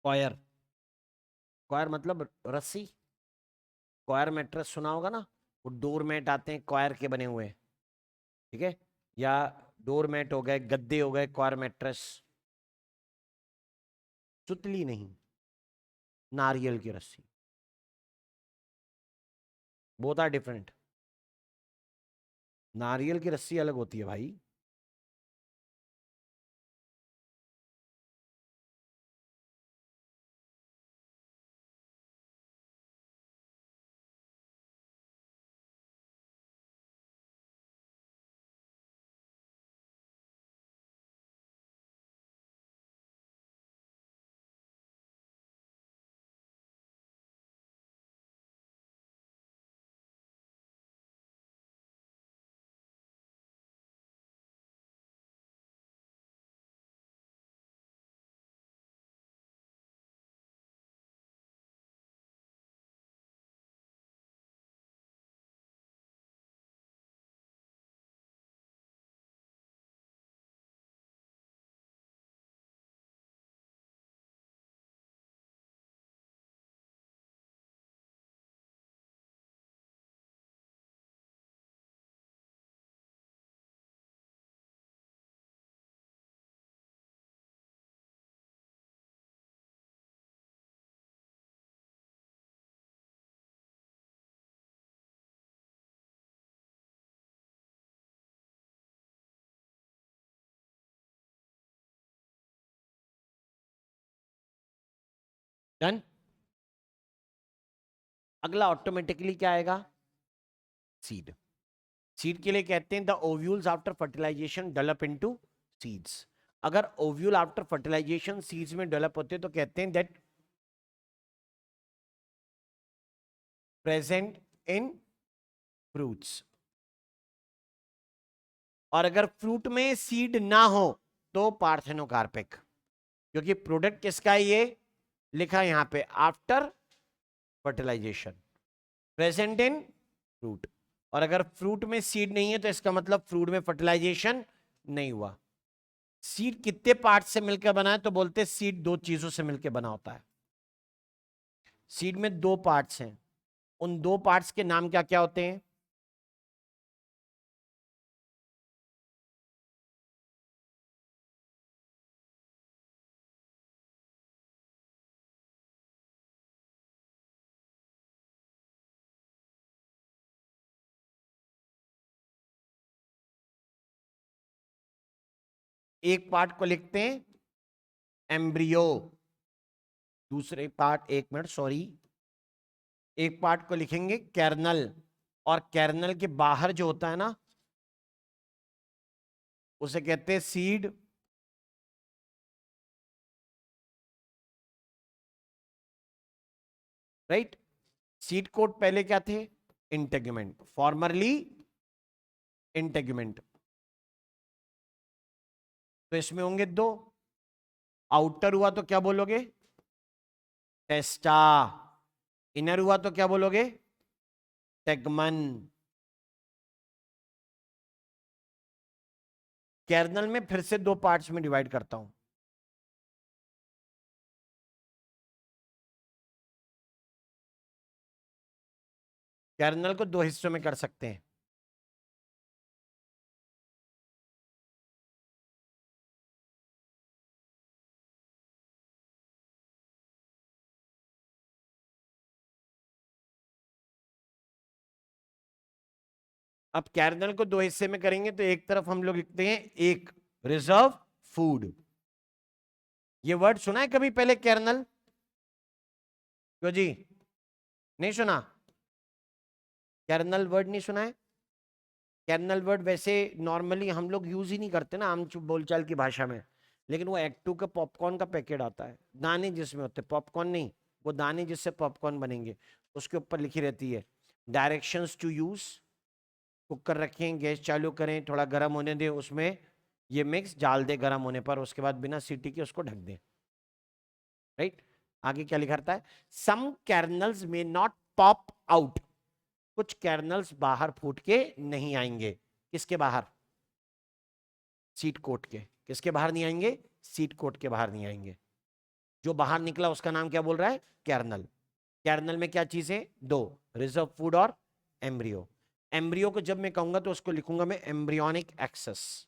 कॉयर, कॉयर मतलब रस्सी। कॉयर मैट्रेस सुना होगा ना, वो डोर मैट आते हैं कॉयर के बने हुए, ठीक है, या डोर मैट हो गए, गद्दे हो गए, कॉयर मैट्रेस। सुतली नहीं, नारियल की रस्सी। Both are different. नारियल की रस्सी अलग होती है भाई। डन। अगला ऑटोमेटिकली क्या आएगा? सीड। सीड के लिए कहते हैं the ovules after fertilization develop into seeds. अगर ओव्यूल आफ्टर फर्टिलाइजेशन सीड्स में डेवलप होते हैं तो कहते हैं दैट प्रेजेंट इन फ्रूट्स। और अगर फ्रूट में सीड ना हो तो पार्थेनोकार्पिक, क्योंकि प्रोडक्ट किसका है ये लिखा है यहां पे, after fertilization, present in fruit. और अगर फ्रूट में सीड नहीं है तो इसका मतलब फ्रूट में फर्टिलाइजेशन नहीं हुआ। सीड कितने पार्ट से मिलकर बना है? तो बोलते हैं सीड दो चीजों से मिलकर बना होता है। सीड में दो पार्ट्स हैं, उन दो पार्ट्स के नाम क्या क्या होते हैं? एक पार्ट को लिखते हैं एम्ब्रियो, दूसरे पार्ट, एक मिनट सॉरी, एक पार्ट को लिखेंगे कैर्नल, और कैर्नल के बाहर जो होता है ना उसे कहते हैं सीड, राइट। सीड कोट पहले क्या थे? Integument, formerly integument. तो इसमें होंगे दो, आउटर हुआ तो क्या बोलोगे? टेस्टा। इनर हुआ तो क्या बोलोगे? टेगमन। कैर्नल में फिर से दो पार्ट्स में डिवाइड करता हूं। कैर्नल को दो हिस्सों में कर सकते हैं। अब कैर्नल को दो हिस्से में करेंगे तो एक तरफ हम लोग लिखते हैं एक रिजर्व फूड। ये वर्ड सुना है कभी पहले कैर्नल? क्यों जी, नहीं सुना? कैर्नल वर्ड नहीं सुना है? कैर्नल वर्ड वैसे नॉर्मली हम लोग यूज ही नहीं करते ना आम बोलचाल की भाषा में, लेकिन वो एक्ट 2 का पॉपकॉर्न का पैकेट आता है, दाने जिसमें होते, पॉपकॉर्न नहीं, वो दाने जिससे पॉपकॉर्न बनेंगे, उसके ऊपर लिखी रहती है डायरेक्शंस टू यूज। कुकर रखें, गैस चालू करें, थोड़ा गर्म होने दें, उसमें ये मिक्स डाल दे गर्म होने पर, उसके बाद बिना सीटी के उसको ढक दें, राइट। आगे क्या लिखा रहता है? सम कैर्नल्स में नॉट पॉप आउट, कुछ कैर्नल्स बाहर फूट के नहीं आएंगे। किसके बाहर? सीट कोट के। किसके बाहर नहीं आएंगे? सीट कोट के बाहर नहीं आएंगे। जो बाहर निकला उसका नाम क्या बोल रहा है? कैर्नल। कैर्नल में क्या चीज है? दो, रिजर्व फूड और एम्ब्रियो। एम्ब्रियो को जब मैं कहूंगा तो उसको लिखूंगा मैं एम्ब्रियोनिक एक्सेस,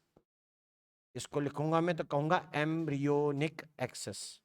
इसको लिखूंगा मैं तो कहूंगा एम्ब्रियोनिक एक्सेस।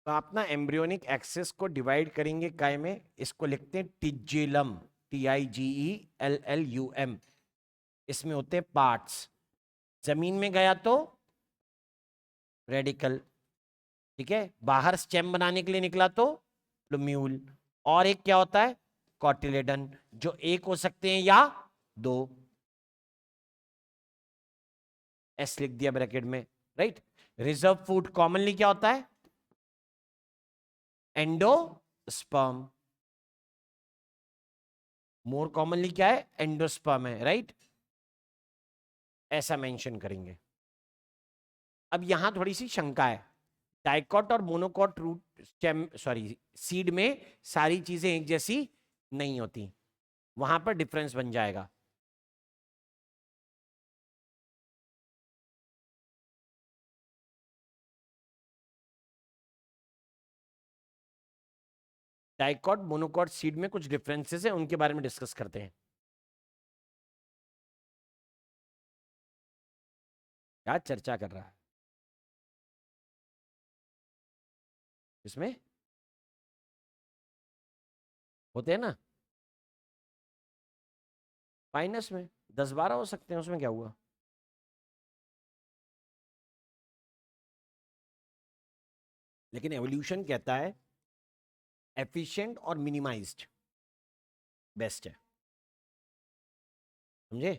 तो आप ना एम्ब्रियोनिक एक्सेस को डिवाइड करेंगे काय में, इसको लिखते हैं टिज्जेलम, TIGELLUM। इसमें होते हैं पार्ट्स। जमीन में गया तो रेडिकल, ठीक है, बाहर स्टेम बनाने के लिए निकला तो प्लूम्यूल, और एक क्या होता है? कॉटिलेडन, जो एक हो सकते हैं या दो। एस लिख दिया ब्रैकेट में, राइट। रिजर्व फूड कॉमनली क्या होता है? एंडोस्पर्म। मोर कॉमनली क्या है? एंडोस्पर्म है, राइट। ऐसा मेंशन करेंगे। अब यहां थोड़ी सी शंका है, डाइकॉट और monocot root stem sorry seed में सारी चीजें एक जैसी नहीं होती, वहां पर डिफरेंस बन जाएगा। डाइकॉट मोनोकॉट सीड में कुछ डिफरेंसेस है, उनके बारे में डिस्कस करते हैं। क्या चर्चा कर रहा है इसमें? होते हैं ना माइनस में, 10-12 हो सकते हैं, उसमें क्या हुआ? लेकिन एवोल्यूशन कहता है एफिशिएंट और मिनिमाइज्ड बेस्ट है, समझे?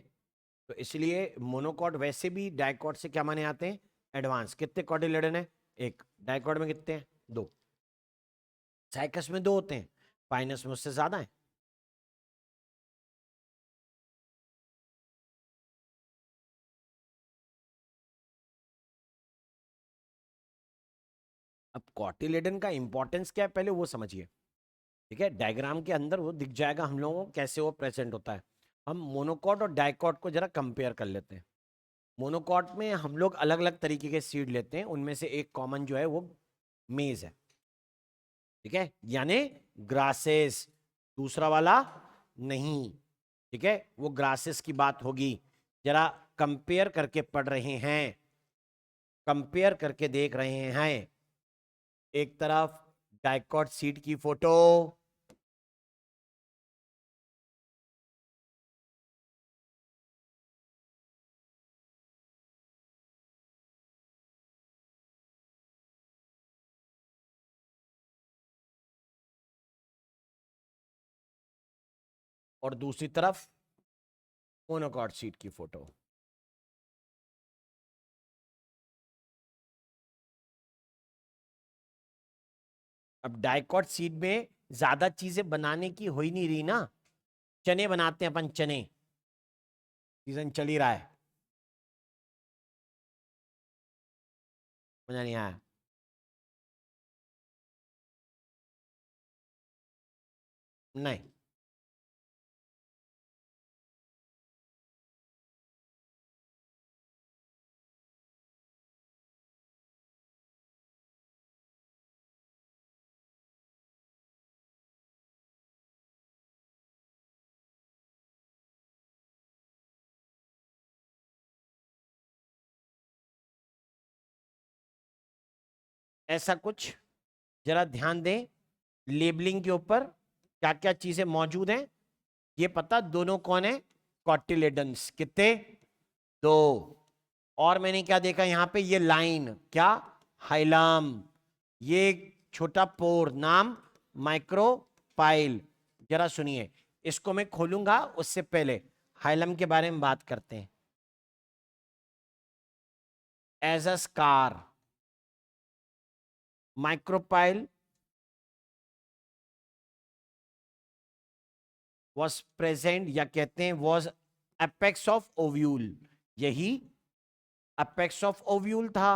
तो इसलिए मोनोकॉट वैसे भी डाइकॉट से क्या माने आते हैं? एडवांस। कितने कॉटिलेडन है? एक। डाइकॉट में कितने हैं? 2। साइकस में 2 होते हैं, पाइनस में उससे ज्यादा है। अब कॉटिलेडन का इंपॉर्टेंस क्या है पहले वो समझिए, ठीक है? डायग्राम के अंदर वो दिख जाएगा हम लोगों को कैसे वो प्रेजेंट होता है। हम मोनोकॉट और डाइकॉट को जरा कंपेयर कर लेते हैं। मोनोकॉट में हम लोग अलग अलग तरीके के सीड लेते हैं, उनमें से एक कॉमन जो है वो मेज है, ठीक है, यानी ग्रासेस। दूसरा वाला नहीं, ठीक है, वो ग्रासेस की बात होगी। जरा कंपेयर करके पढ़ रहे हैं, कंपेयर करके देख रहे हैं। एक तरफ डाइकॉट सीड की फोटो, और दूसरी तरफ मोनोकॉट सीड की फोटो। अब डाइकॉट सीड में ज्यादा चीजें बनाने की हो ही नहीं रही ना। चने बनाते हैं अपन, चने, सीजन चल ही रहा है। मजा नहीं आया? नहीं। ऐसा कुछ, जरा ध्यान दें लेबलिंग के ऊपर क्या क्या चीजें मौजूद हैं। ये पता दोनों कौन है? कॉटिलेडन्स। कितने? 2। और मैंने क्या देखा यहां पे? ये लाइन क्या? हाइलम। ये एक छोटा पोर, नाम माइक्रोपाइल। जरा सुनिए, इसको मैं खोलूंगा उससे पहले हाइलम के बारे में बात करते हैं। As a scar, micropyle was present, या कहते हैं वॉज अपेक्स ऑफ ओव्यूल। यही अपेक्स ऑफ ओव्यूल था।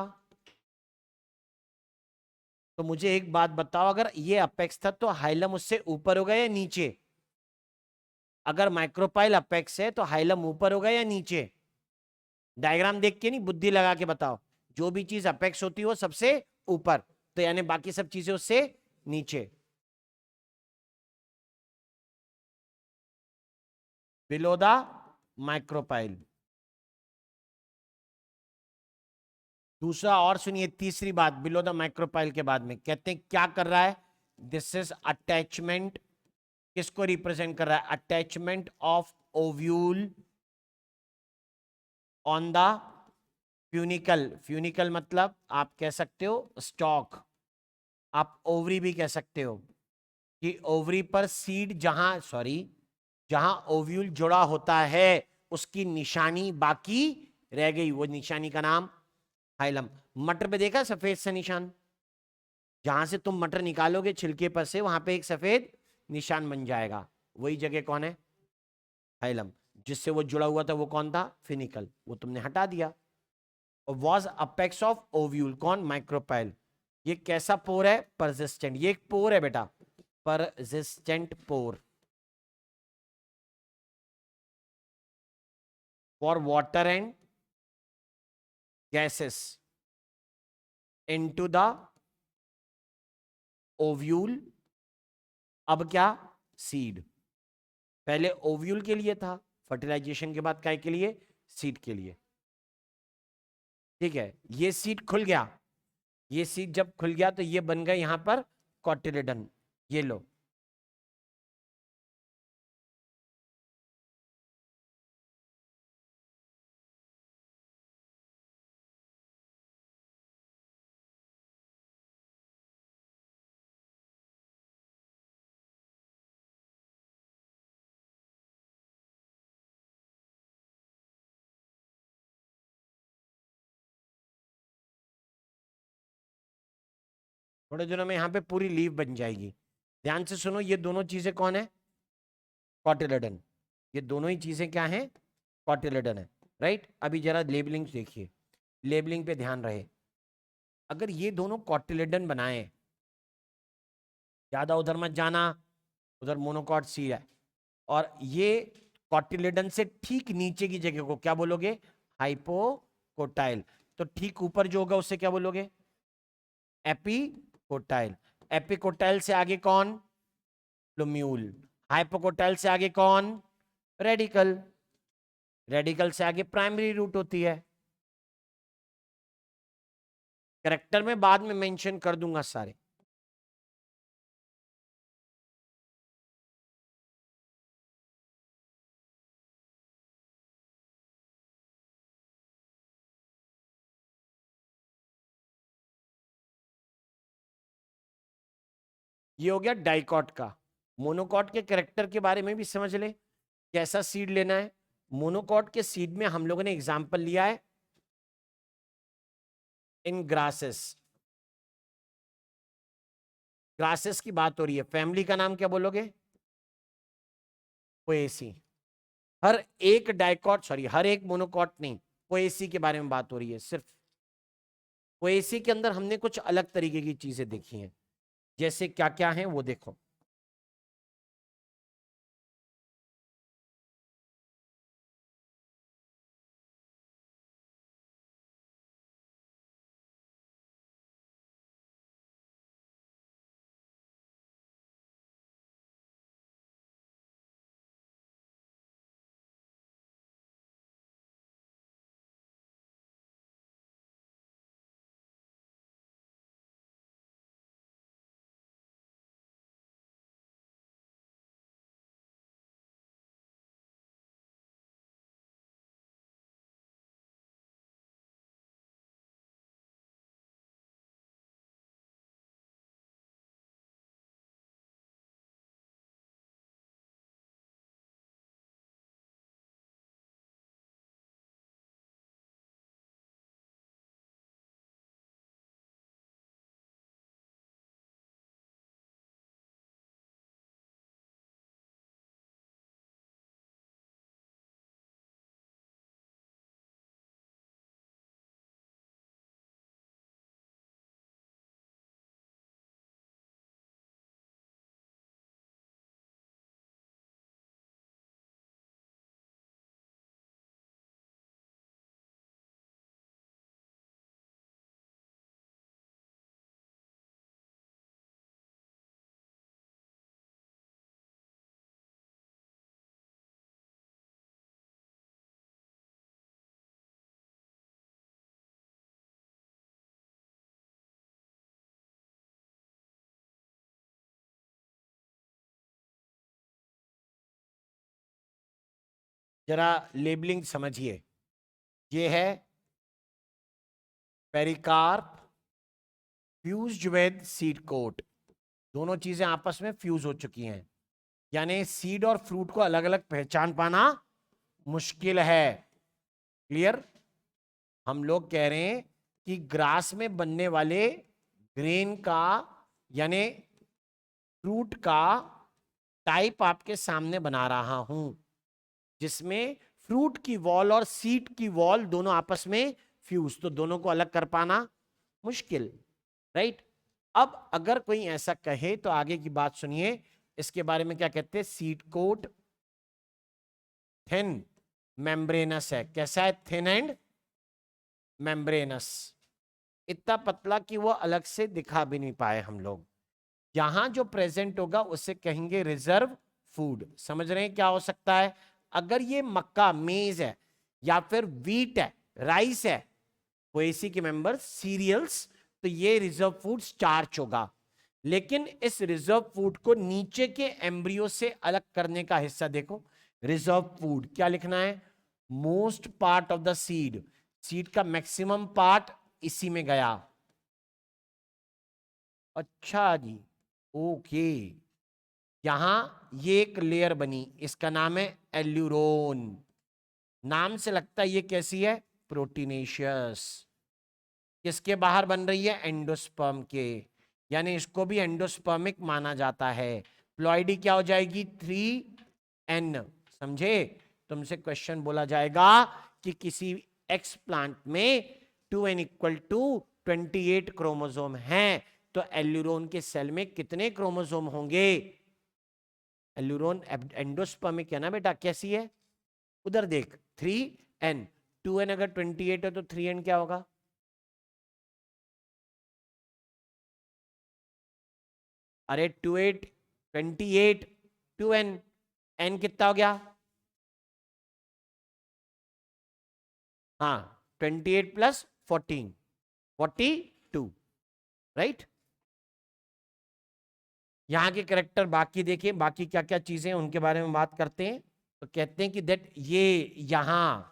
तो मुझे एक बात बताओ, अगर ये अपेक्स था तो हाइलम उससे ऊपर होगा या नीचे? अगर माइक्रोपाइल अपेक्स है तो हाइलम ऊपर होगा या नीचे? डायग्राम देख के नहीं, बुद्धि लगा के बताओ। जो भी चीज अपेक्स होती है वो सबसे ऊपर, तो यानी बाकी सब चीजें उससे नीचे। Below the micropyle. दूसरा और सुनिए, तीसरी बात बिलो द माइक्रोपाइल के बाद में कहते हैं क्या कर रहा है? This is attachment. किसको रिप्रेजेंट कर रहा है? Attachment of ovule on the funicle. Funicle मतलब आप कह सकते हो स्टॉक, आप ओवरी भी कह सकते हो, कि ओवरी पर सीड जहां, सॉरी, जहां ओव्यूल जुड़ा होता है उसकी निशानी बाकी रह गई, वो निशानी का नाम हाइलम। मटर पे देखा सफेद सा निशान? जहां से तुम मटर निकालोगे छिलके पर से, वहां पे एक सफेद निशान बन जाएगा, वही जगह कौन है? हाइलम। जिससे वो जुड़ा हुआ था वो कौन था? फिनिकल, वो तुमने हटा दिया। और वॉज अपेक्स ऑफ ओव्यूल, कौन? माइक्रोपाइल। ये कैसा पोर है? परसिस्टेंट। ये एक पोर है बेटा, persistent pore for water and gases into the ovule. अब क्या? सीड। पहले ओव्यूल के लिए था, फर्टिलाइजेशन के बाद काय के लिए? सीड के लिए। ठीक है, ये सीट खुल गया, ये सीट जब खुल गया तो ये बन गया यहां पर कॉटिलेडन। ये लो, थोड़े दिनों में यहाँ पे पूरी लीव बन जाएगी। ध्यान से सुनो, ये दोनों चीजें कौन है? कॉटिलेडन। ये दोनों ही चीजें क्या हैं? कॉटिलेडन है, राइट। अभी जरा लेबलिंग देखिए, लेबलिंग पे ध्यान रहे। अगर ये दोनों कॉटिलेडन बनाए, ज्यादा उधर मत जाना, उधर मोनोकॉट सी है, और ये कॉटिलेडन से ठीक नीचे की जगह को क्या बोलोगे? हाइपोकोटाइल। तो ठीक ऊपर जो होगा उससे क्या बोलोगे? एपिकोटाइल। एपिकोटाइल से आगे कौन? लोम्यूल। हाइपोकोटाइल से आगे कौन? रेडिकल। रेडिकल से आगे प्राइमरी रूट होती है। करेक्टर में बाद में मेंशन कर दूंगा सारे। ये हो गया डाइकॉट का। मोनोकॉट के करेक्टर के बारे में भी समझ ले, कैसा सीड लेना है। मोनोकॉट के सीड में हम लोगों ने एग्जांपल लिया है इन ग्रासेस। ग्रासेस की बात हो रही है, फैमिली का नाम क्या बोलोगे? पोएसी। हर एक डाइकॉट, सॉरी हर एक मोनोकॉट नहीं, पोएसी के बारे में बात हो रही है सिर्फ। पोएसी के अंदर हमने कुछ अलग तरीके की चीजें देखी हैं, जैसे क्या क्या है वो देखो। जरा लेबलिंग समझिए, ये है pericarp fused with seed coat. दोनों चीजें आपस में फ्यूज हो चुकी हैं, यानी सीड और फ्रूट को अलग अलग पहचान पाना मुश्किल है। क्लियर? हम लोग कह रहे हैं कि ग्रास में बनने वाले ग्रेन का यानी फ्रूट का टाइप आपके सामने बना रहा हूं, जिसमें फ्रूट की वॉल और सीड की वॉल दोनों आपस में फ्यूज, तो दोनों को अलग कर पाना मुश्किल, राइट। अब अगर कोई ऐसा कहे तो आगे की बात सुनिए, इसके बारे में क्या कहते हैं? सीड कोट थिन मेम्ब्रेनस है। कैसा है? Thin and membranes. इतना पतला कि वो अलग से दिखा भी नहीं पाए हम लोग। यहां जो प्रेजेंट होगा उसे कहेंगे रिजर्व फूड। समझ रहे हैं क्या हो सकता है? अगर ये मक्का मेज है या फिर वीट है, राइस है, पोएसी के मेंबर सीरियल्स, तो ये रिजर्व फूड स्टार्च होगा। लेकिन इस रिजर्व फूड को नीचे के एम्ब्रियो से अलग करने का हिस्सा देखो, रिजर्व फूड क्या लिखना है, most part of the seed, seed का मैक्सिमम पार्ट इसी में गया। अच्छा जी, ओके, यहां ये एक लेयर बनी, इसका नाम है एल्यूरोन। नाम से लगता है ये कैसी है, प्रोटीनेशियस। किसके बाहर बन रही है, एंडोस्पर्म के, यानी इसको भी एंडोस्पर्मिक माना जाता है। प्लॉइडी क्या हो जाएगी, 3n। समझे, तुमसे क्वेश्चन बोला जाएगा कि किसी एक्स प्लांट में 2n इक्वल टू 28 क्रोमोसोम हैं, तो एल्यूरोन के सेल में कितने क्रोमोसोम होंगे। एल्यूरोन एंडोस्पर्मिक है ना बेटा, कैसी है, उधर देख, 3n, 2n अगर 28 है तो 3n क्या होगा, अरे 28 28 2n, n कितना हो गया, हाँ 28 प्लस 14 42, राइट। यहाँ के करेक्टर बाकी देखिए, बाकी क्या क्या चीजें उनके बारे में बात करते हैं। तो कहते हैं कि दैट ये यहां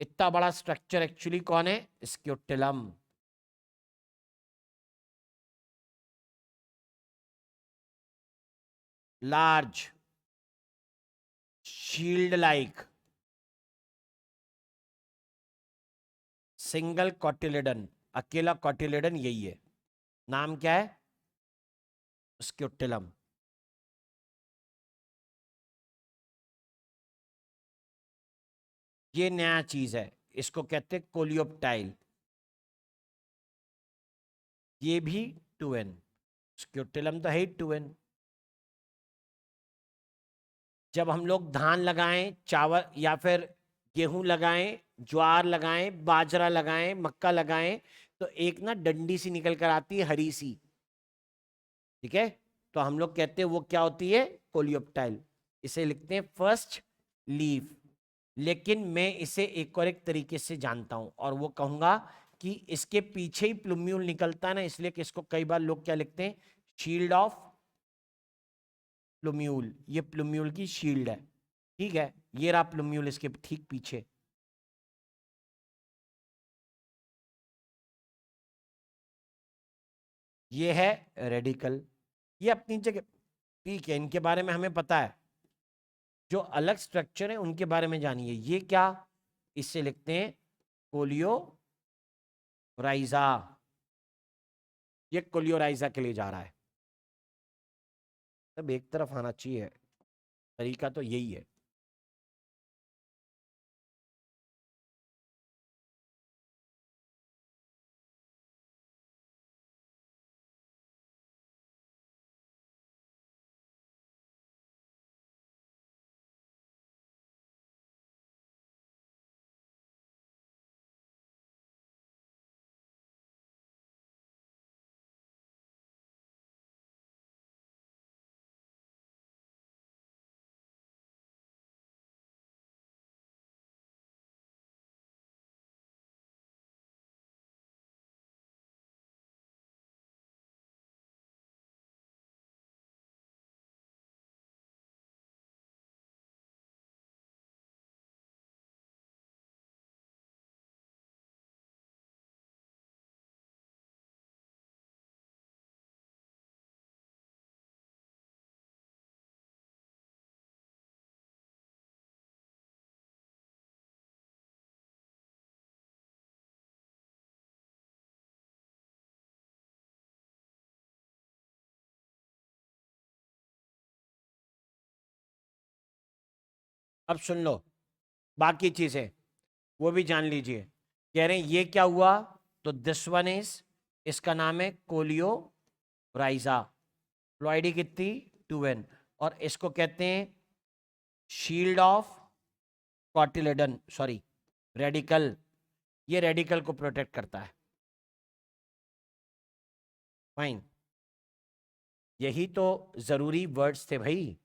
इतना बड़ा स्ट्रक्चर एक्चुअली कौन है, scutellum. Large shield like single cotyledon, अकेला कॉटिलेडन यही है, नाम क्या है, स्क्यूटेलम। ये नया चीज है, इसको कहते हैं कोलियोप्टाइल। ये भी 2n, स्क्यूटेलम तो है ही 2n। जब हम लोग धान लगाएं, चावल या फिर गेहूं लगाएं, ज्वार लगाएं, बाजरा लगाएं, मक्का लगाएं, तो एक ना डंडी सी निकल कर आती है, हरी सी, ठीक है, तो हम लोग कहते हैं वो क्या होती है, कोलियोप्टाइल। इसे लिखते हैं फर्स्ट लीफ। लेकिन मैं इसे एक और एक तरीके से जानता हूं, और वो कहूंगा कि इसके पीछे ही प्लूम्यूल निकलता है ना, इसलिए कि इसको कई बार लोग क्या लिखते हैं, शील्ड ऑफ प्लूम्यूल। ये प्लूम्यूल की शील्ड है, ठीक है, ये रहा प्लूम्यूल इसके ठीक पीछे। ये है रेडिकल, ये अपनी जगह ठीक है, इनके बारे में हमें पता है। जो अलग स्ट्रक्चर है उनके बारे में जानिए। ये क्या, इससे लिखते हैं कोलियोराइजा, ये कोलियोराइजा के लिए जा रहा है। सब एक तरफ आना चाहिए, तरीका तो यही है। अब सुन लो बाकी चीजें, वो भी जान लीजिए। कह रहे हैं ये क्या हुआ, तो दिस वन इज, इसका नाम है कोलियो राइजा, फ्लोइडी कितनी 2n, और इसको कहते हैं shield of cotyledon, sorry radical, ये रेडिकल को प्रोटेक्ट करता है। फाइन, यही तो जरूरी वर्ड्स थे भाई।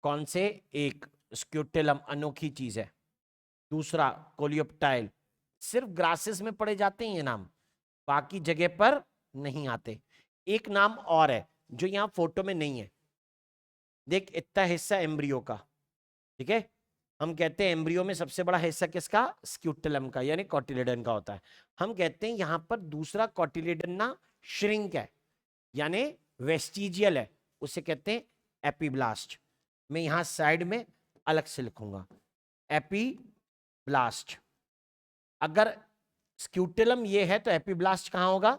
कौन से, एक स्क्यूटेलम, अनोखी चीज है। दूसरा कोलियोप्टाइल। सिर्फ ग्रासेस में पढ़े जाते हैं ये नाम, बाकी जगह पर नहीं आते। एक नाम और है जो यहाँ फोटो में नहीं है। देख, इतना हिस्सा एम्ब्रियो का, ठीक है, हम कहते हैं एम्ब्रियो में सबसे बड़ा हिस्सा किसका, स्क्यूटेलम का, यानी कॉटिलेडन का होता है। हम कहते हैं यहां पर दूसरा कॉटिलेडन ना श्रिंक है, यानी वेस्टिजियल है, उसे कहते हैं एपीब्लास्ट। मैं यहां साइड में अलग से लिखूंगा एपीब्लास्ट। अगर स्क्यूटेलम ये है तो एपीब्लास्ट कहां होगा,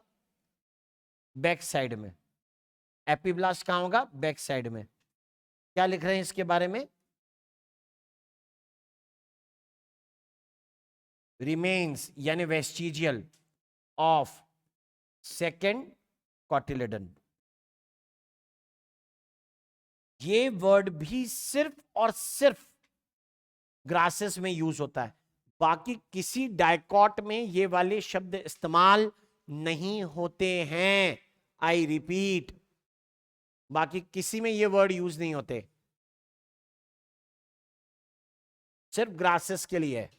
बैक साइड में। एपीब्लास्ट कहां होगा, बैक साइड में। क्या लिख रहे हैं इसके बारे में, रिमेन्स यानी वेस्टिजियल ऑफ सेकेंड कॉटिलेडन। ये वर्ड भी सिर्फ और सिर्फ ग्रासेस में यूज होता है, बाकी किसी डायकॉट में ये वाले शब्द इस्तेमाल नहीं होते हैं। आई रिपीट, बाकी किसी में ये वर्ड यूज नहीं होते, सिर्फ ग्रासेस के लिए है।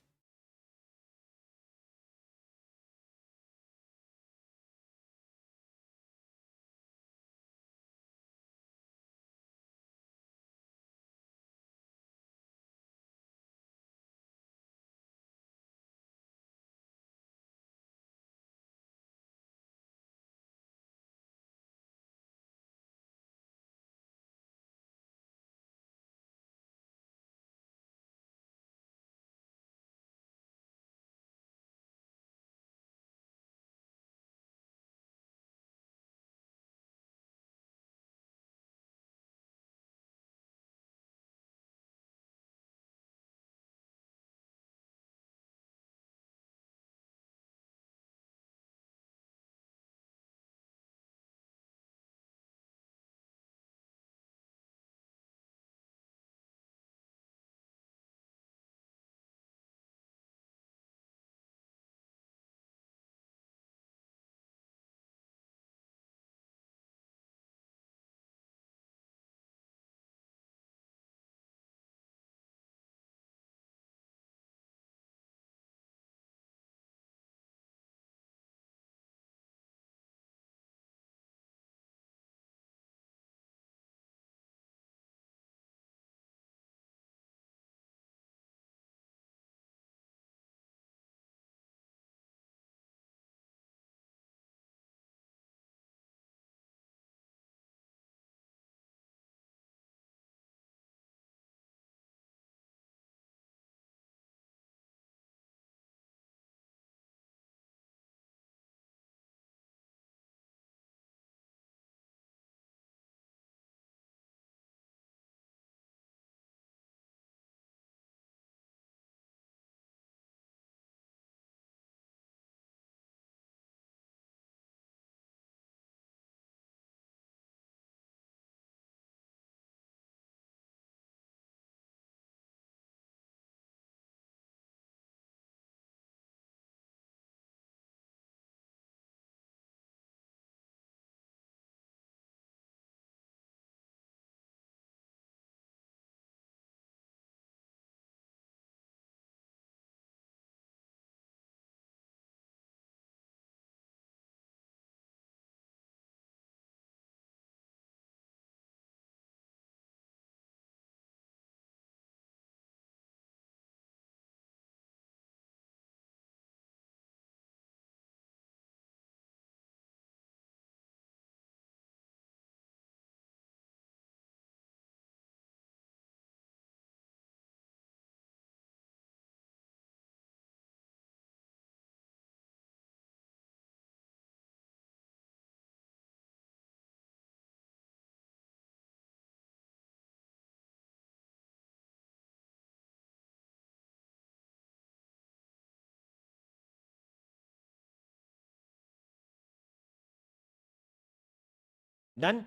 डन।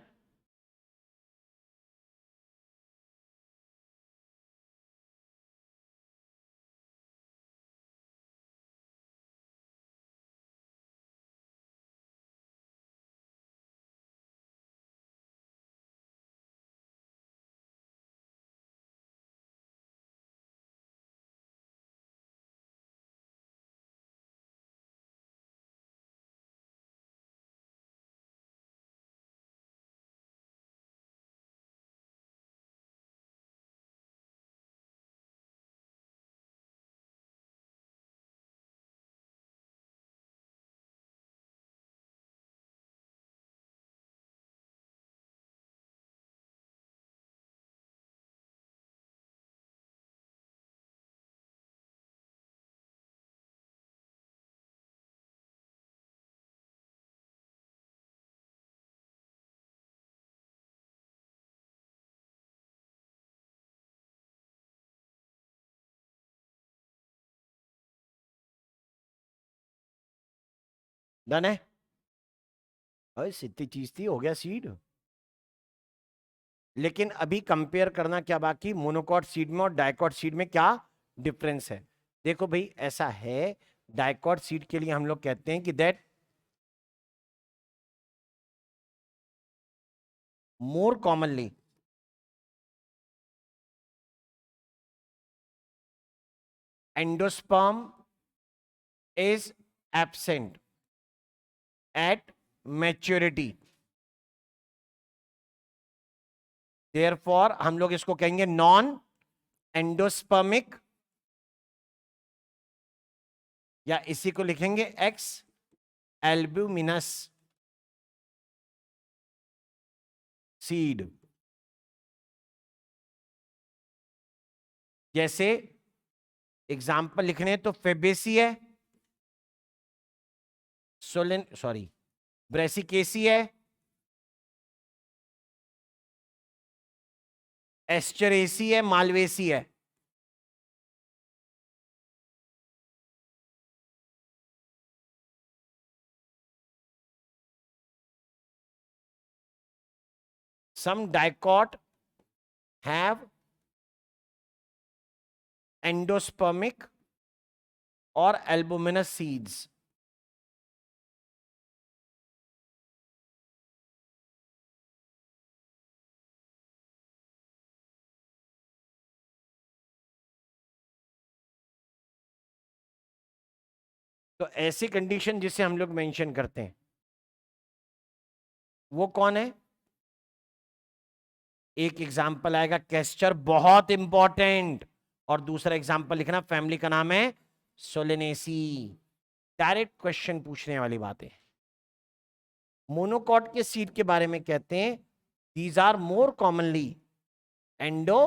डन है? अरे इतनी चीज थी, हो गया सीड। लेकिन अभी कंपेयर करना क्या बाकी, मोनोकॉट सीड में और डाइकॉट सीड में क्या डिफरेंस है। देखो भाई ऐसा है, डाइकॉट सीड के लिए हम लोग कहते हैं कि that more commonly endosperm is absent at maturity, therefore हम लोग इसको कहेंगे नॉन एंडोस्पर्मिक, या इसी को लिखेंगे एक्स एल्ब्यूमिनस सीड। जैसे एग्जाम्पल लिखने हैं तो फेबेसी है, सोलेन सॉरी ब्रेसिकेसी है, एस्चरेसी है, मालवेसी है। Some dicot have endospermic or albuminous seeds. तो ऐसी कंडीशन जिसे हम लोग मेंशन करते हैं वो कौन है? एक एग्जाम्पल आएगा कैस्टर, बहुत इंपॉर्टेंट, और दूसरा एग्जाम्पल लिखना, फैमिली का नाम है सोलेनेसी। डायरेक्ट क्वेश्चन पूछने वाली बात है। मोनोकॉट के सीड के बारे में कहते हैं these are endo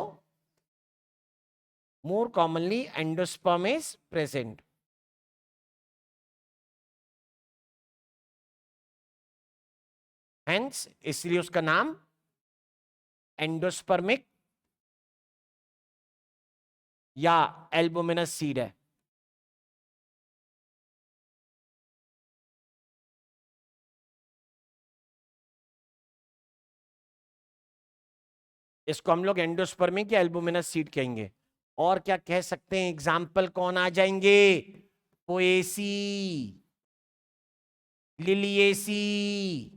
more commonly endosperm is present. Hence इसलिए उसका नाम एंडोस्पर्मिक या एल्बुमिनस सीड है। इसको हम लोग एंडोस्पर्मिक या एल्बुमिनस सीड कहेंगे। और क्या कह सकते हैं, एग्जाम्पल कौन आ जाएंगे? Poaceae, Liliaceae.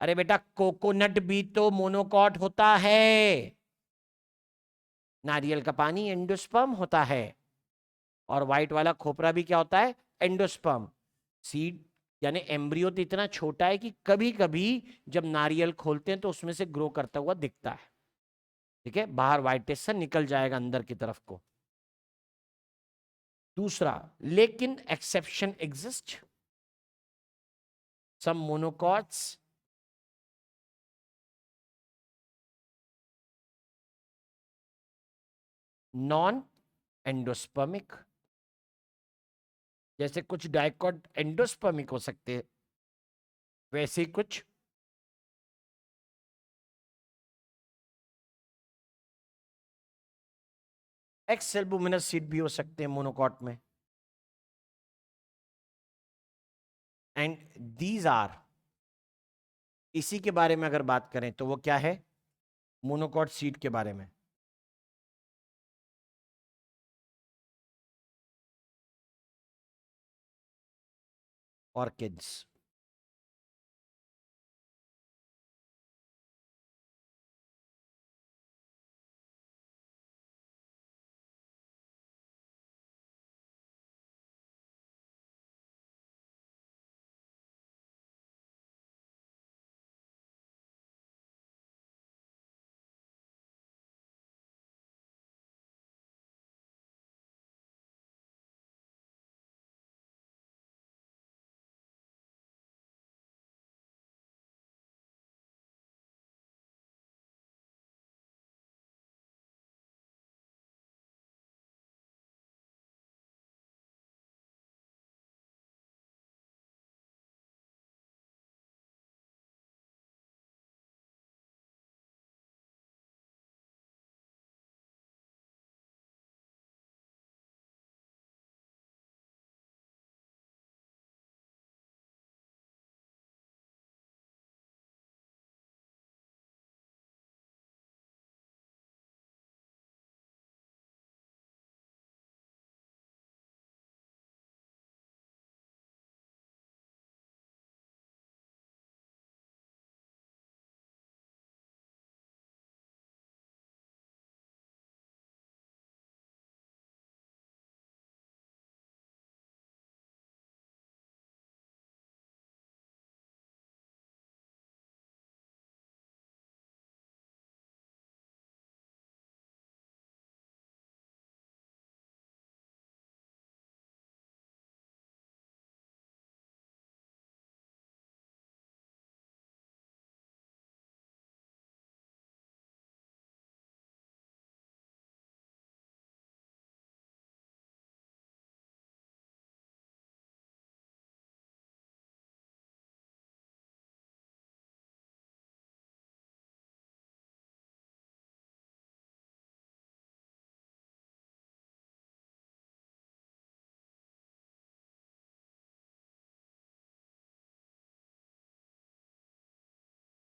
अरे बेटा कोकोनट भी तो मोनोकॉट होता है, नारियल का पानी एंडोस्पर्म होता है, और व्हाइट वाला खोपरा भी क्या होता है? एंडोस्पर्म। सीड यानी एम्ब्रियो तो इतना छोटा है कि कभी कभी जब नारियल खोलते हैं तो उसमें से ग्रो करता हुआ दिखता है। ठीक है, बाहर व्हाइट से निकल जाएगा अंदर की तरफ को। दूसरा, लेकिन एक्सेप्शन एग्जिस्ट, सम मोनोकॉट्स नॉन एंडोस्पर्मिक। जैसे कुछ डाइकॉट एंडोस्पर्मिक हो सकते हैं, वैसे ही कुछ एक्स एल्बुमिनस सीड भी हो सकते हैं मोनोकॉट में। एंड दीज आर, इसी के बारे में अगर बात करें तो वो क्या है? मोनोकॉट सीड के बारे में ऑर्किड्स।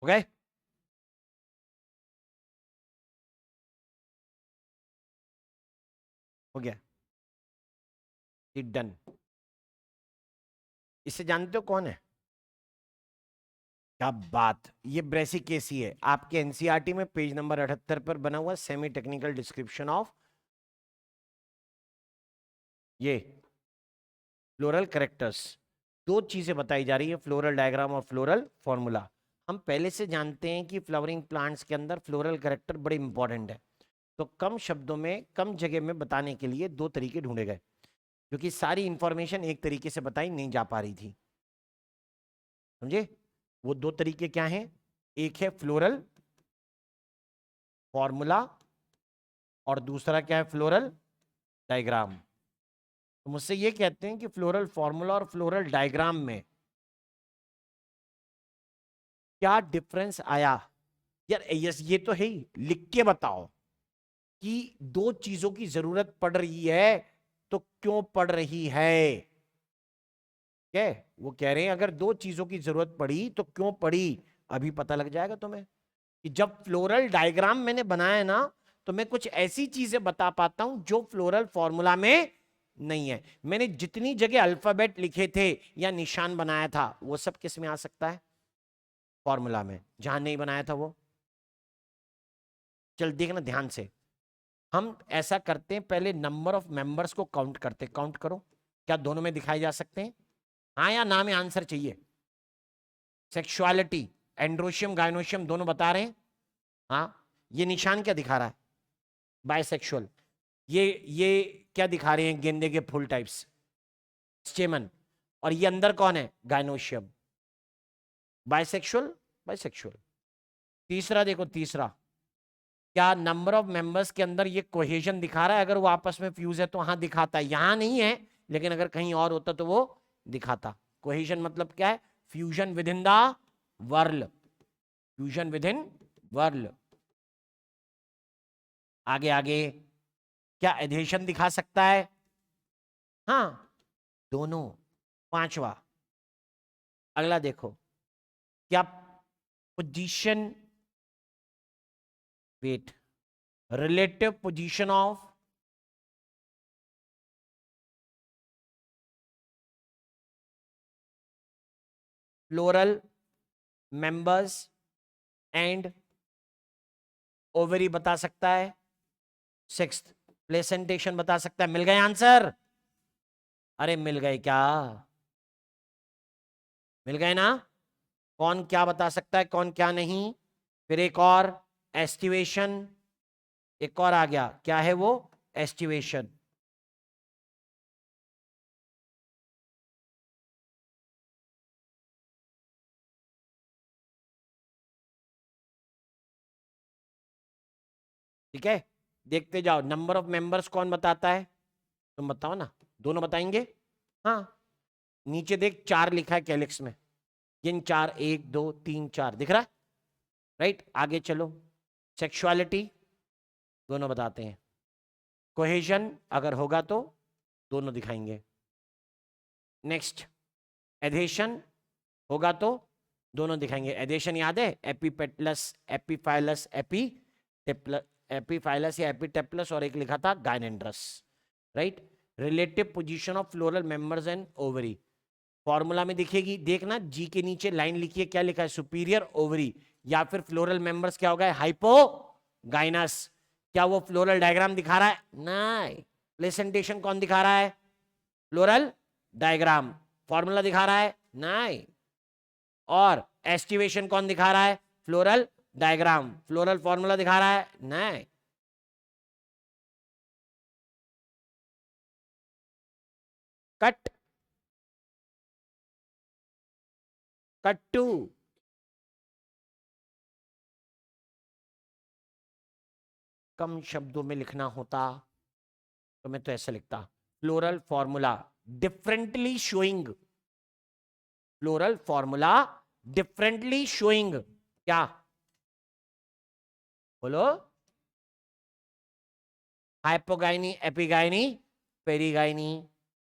हो गए? हो गया, ये डन। इसे जानते हो कौन है? क्या बात, ये ब्रेसिकेसी है, आपके एनसीईआरटी में पेज नंबर 78 पर बना हुआ सेमी टेक्निकल डिस्क्रिप्शन ऑफ ये फ्लोरल कैरेक्टर्स। दो चीजें बताई जा रही है, फ्लोरल डायग्राम और फ्लोरल फॉर्मूला। हम पहले से जानते हैं कि फ्लावरिंग प्लांट्स के अंदर फ्लोरल कैरेक्टर बड़े इंपॉर्टेंट है, तो कम शब्दों में कम जगह में बताने के लिए दो तरीके ढूंढे गए, क्योंकि सारी इंफॉर्मेशन एक तरीके से बताई नहीं जा पा रही थी। समझे? वो दो तरीके क्या हैं? एक है फ्लोरल फॉर्मूला और दूसरा क्या है? Floral diagram. तो मुझसे ये कहते हैं कि फ्लोरल फॉर्मूला और फ्लोरल डायग्राम में क्या डिफरेंस आया? यार यस, ये तो है ही, लिख के बताओ कि दो चीजों की जरूरत पड़ रही है तो क्यों पड़ रही है। क्या वो कह रहे हैं, अगर दो चीजों की जरूरत पड़ी तो क्यों पड़ी, अभी पता लग जाएगा तुम्हें कि जब फ्लोरल डायग्राम मैंने बनाया ना, तो मैं कुछ ऐसी चीजें बता पाता हूं जो फ्लोरल फॉर्मूला में नहीं है। मैंने जितनी जगह अल्फाबेट लिखे थे या निशान बनाया था, वो सब किस में आ सकता है? फॉर्मूला में। जहां नहीं बनाया था वो, चल देखना ध्यान से। हम ऐसा करते हैं, पहले नंबर ऑफ मेंबर्स को काउंट करते, काउंट करो। क्या दोनों में दिखाए जा सकते हैं? हाँ या ना में आंसर चाहिए। सेक्सुअलिटी, एंड्रोशियम गायनोशियम दोनों बता रहे हैं। हाँ, ये निशान क्या दिखा रहा है? बायसेक्सुअल। ये क्या दिखा रहे हैं? गेंदे के फूल टाइप्स, स्टेमन। और ये अंदर कौन है? गायनोशियम। Bisexual, bisexual. तीसरा देखो, तीसरा क्या नंबर ऑफ मेंबर्स के अंदर ये कोहेजन दिखा रहा है? अगर वो आपस में फ्यूज है तो हाँ दिखाता है, यहां नहीं है, लेकिन अगर कहीं और होता तो वो दिखाता। कोहेजन मतलब क्या है? Fusion within the whorl, fusion within whorl. आगे आगे, क्या एडेशन दिखा सकता है? हाँ, दोनों। पांचवा, अगला देखो, क्या position, wait, relative position of floral members and ovary बता सकता है। सिक्स्थ, प्लेसेंटेशन बता सकता है। मिल गए आंसर? अरे मिल गए क्या? मिल गए ना? कौन क्या बता सकता है, कौन क्या नहीं? फिर एक और, एस्टिवेशन। एक और आ गया, क्या है वो? एस्टिवेशन। ठीक है, देखते जाओ। नंबर ऑफ मेंबर्स कौन बताता है? तुम बताओ ना। दोनों बताएंगे? हाँ, नीचे देख, चार लिखा है कैलिक्स में। किन चार? एक दो तीन चार, दिख रहा है? राइट, आगे चलो। सेक्सुअलिटी, दोनों बताते हैं। कोहेजन अगर होगा तो दोनों दिखाएंगे। नेक्स्ट, एडेशन होगा तो दोनों दिखाएंगे। एडेशन याद है? एपीपेटलस, एपीफाइलस, एपीफाइलस या एपीटेपलस, और एक लिखा था gynandrous. Right. Relative position of floral members and ovary, formula में दिखेगी, देखना जी के नीचे लाइन लिखी है, क्या लिखा है? सुपीरियर ओवरी, या फिर फ्लोरल मेंबर्स क्या होगा? हाइपोगाइनस। क्या वो फ्लोरल डायग्राम दिखा रहा है? नहीं। प्रेजेंटेशन कौन दिखा रहा है? Floral diagram. फॉर्मूला दिखा रहा है? नहीं। और एस्टिवेशन कौन दिखा रहा है? Floral diagram. फ्लोरल फॉर्मूला दिखा रहा है? नहीं। कट, कट टू, कम शब्दों में लिखना होता तो मैं तो ऐसा लिखता, floral formula differently showing, floral formula differently showing, क्या? बोलो। हाइपोगाइनी, एपिगाइनी, पेरिगाइनी,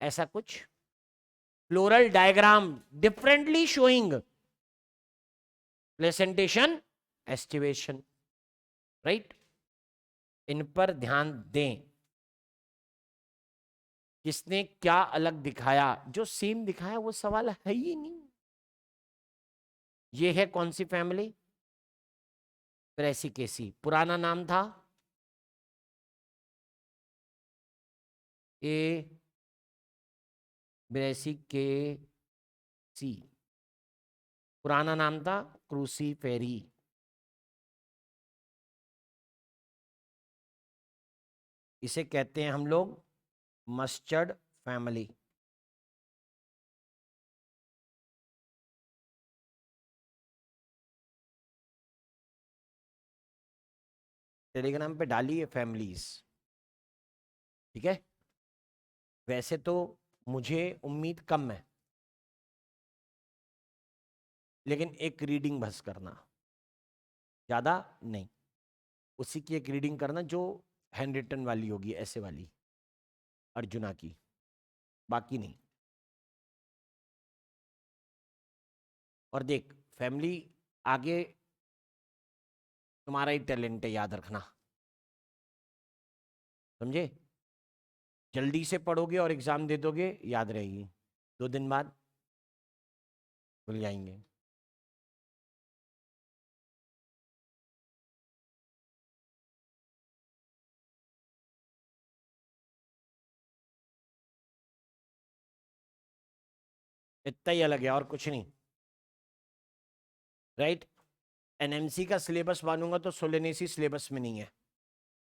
ऐसा कुछ। Floral diagram differently showing, placentation, aestivation, right. इन पर ध्यान दें। किसने क्या अलग दिखाया? जो सेम दिखाया वो सवाल है ही नहीं। ये है कौन सी फैमिली? ब्रेसिकेसी। पुराना नाम था ए ब्रेसिकेसी, पुराना नाम था क्रूसीफेरी। इसे कहते हैं हम लोग मस्टर्ड फैमिली। टेलीग्राम पे डालिए फैमिलीज, ठीक है। वैसे तो मुझे उम्मीद कम है, लेकिन एक रीडिंग बस करना, ज्यादा नहीं। उसी की एक रीडिंग करना जो हैंड रिटन वाली होगी, ऐसे वाली अर्जुना की, बाकी नहीं। और देख फैमिली आगे तुम्हारा ही टैलेंट है, याद रखना, समझे। जल्दी से पढ़ोगे और एग्जाम दे दोगे, याद रहेगी, 2 दिन बाद भूल जाएंगे। इतना ही अलग है और कुछ नहीं, राइट। एनएमसी का सिलेबस मानूंगा तो सोलेनेसी सिलेबस में नहीं है,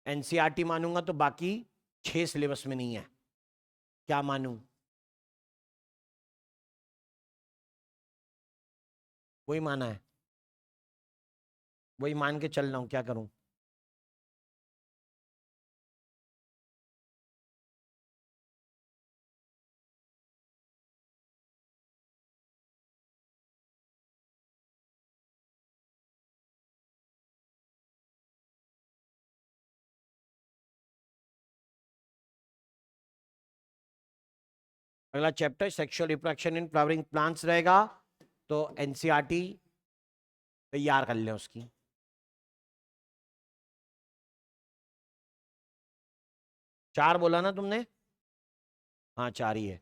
एनसीईआरटी मानूंगा तो बाकी 6 सिलेबस में नहीं है। क्या मानूं? वही माना है, वही मान के चल रहा हूं, क्या करूं। अगला chapter sexual reproduction in flowering plants रहेगा, तो एनसीईआरटी तैयार कर लें उसकी। चार बोला ना तुमने? हाँ 4 ही है।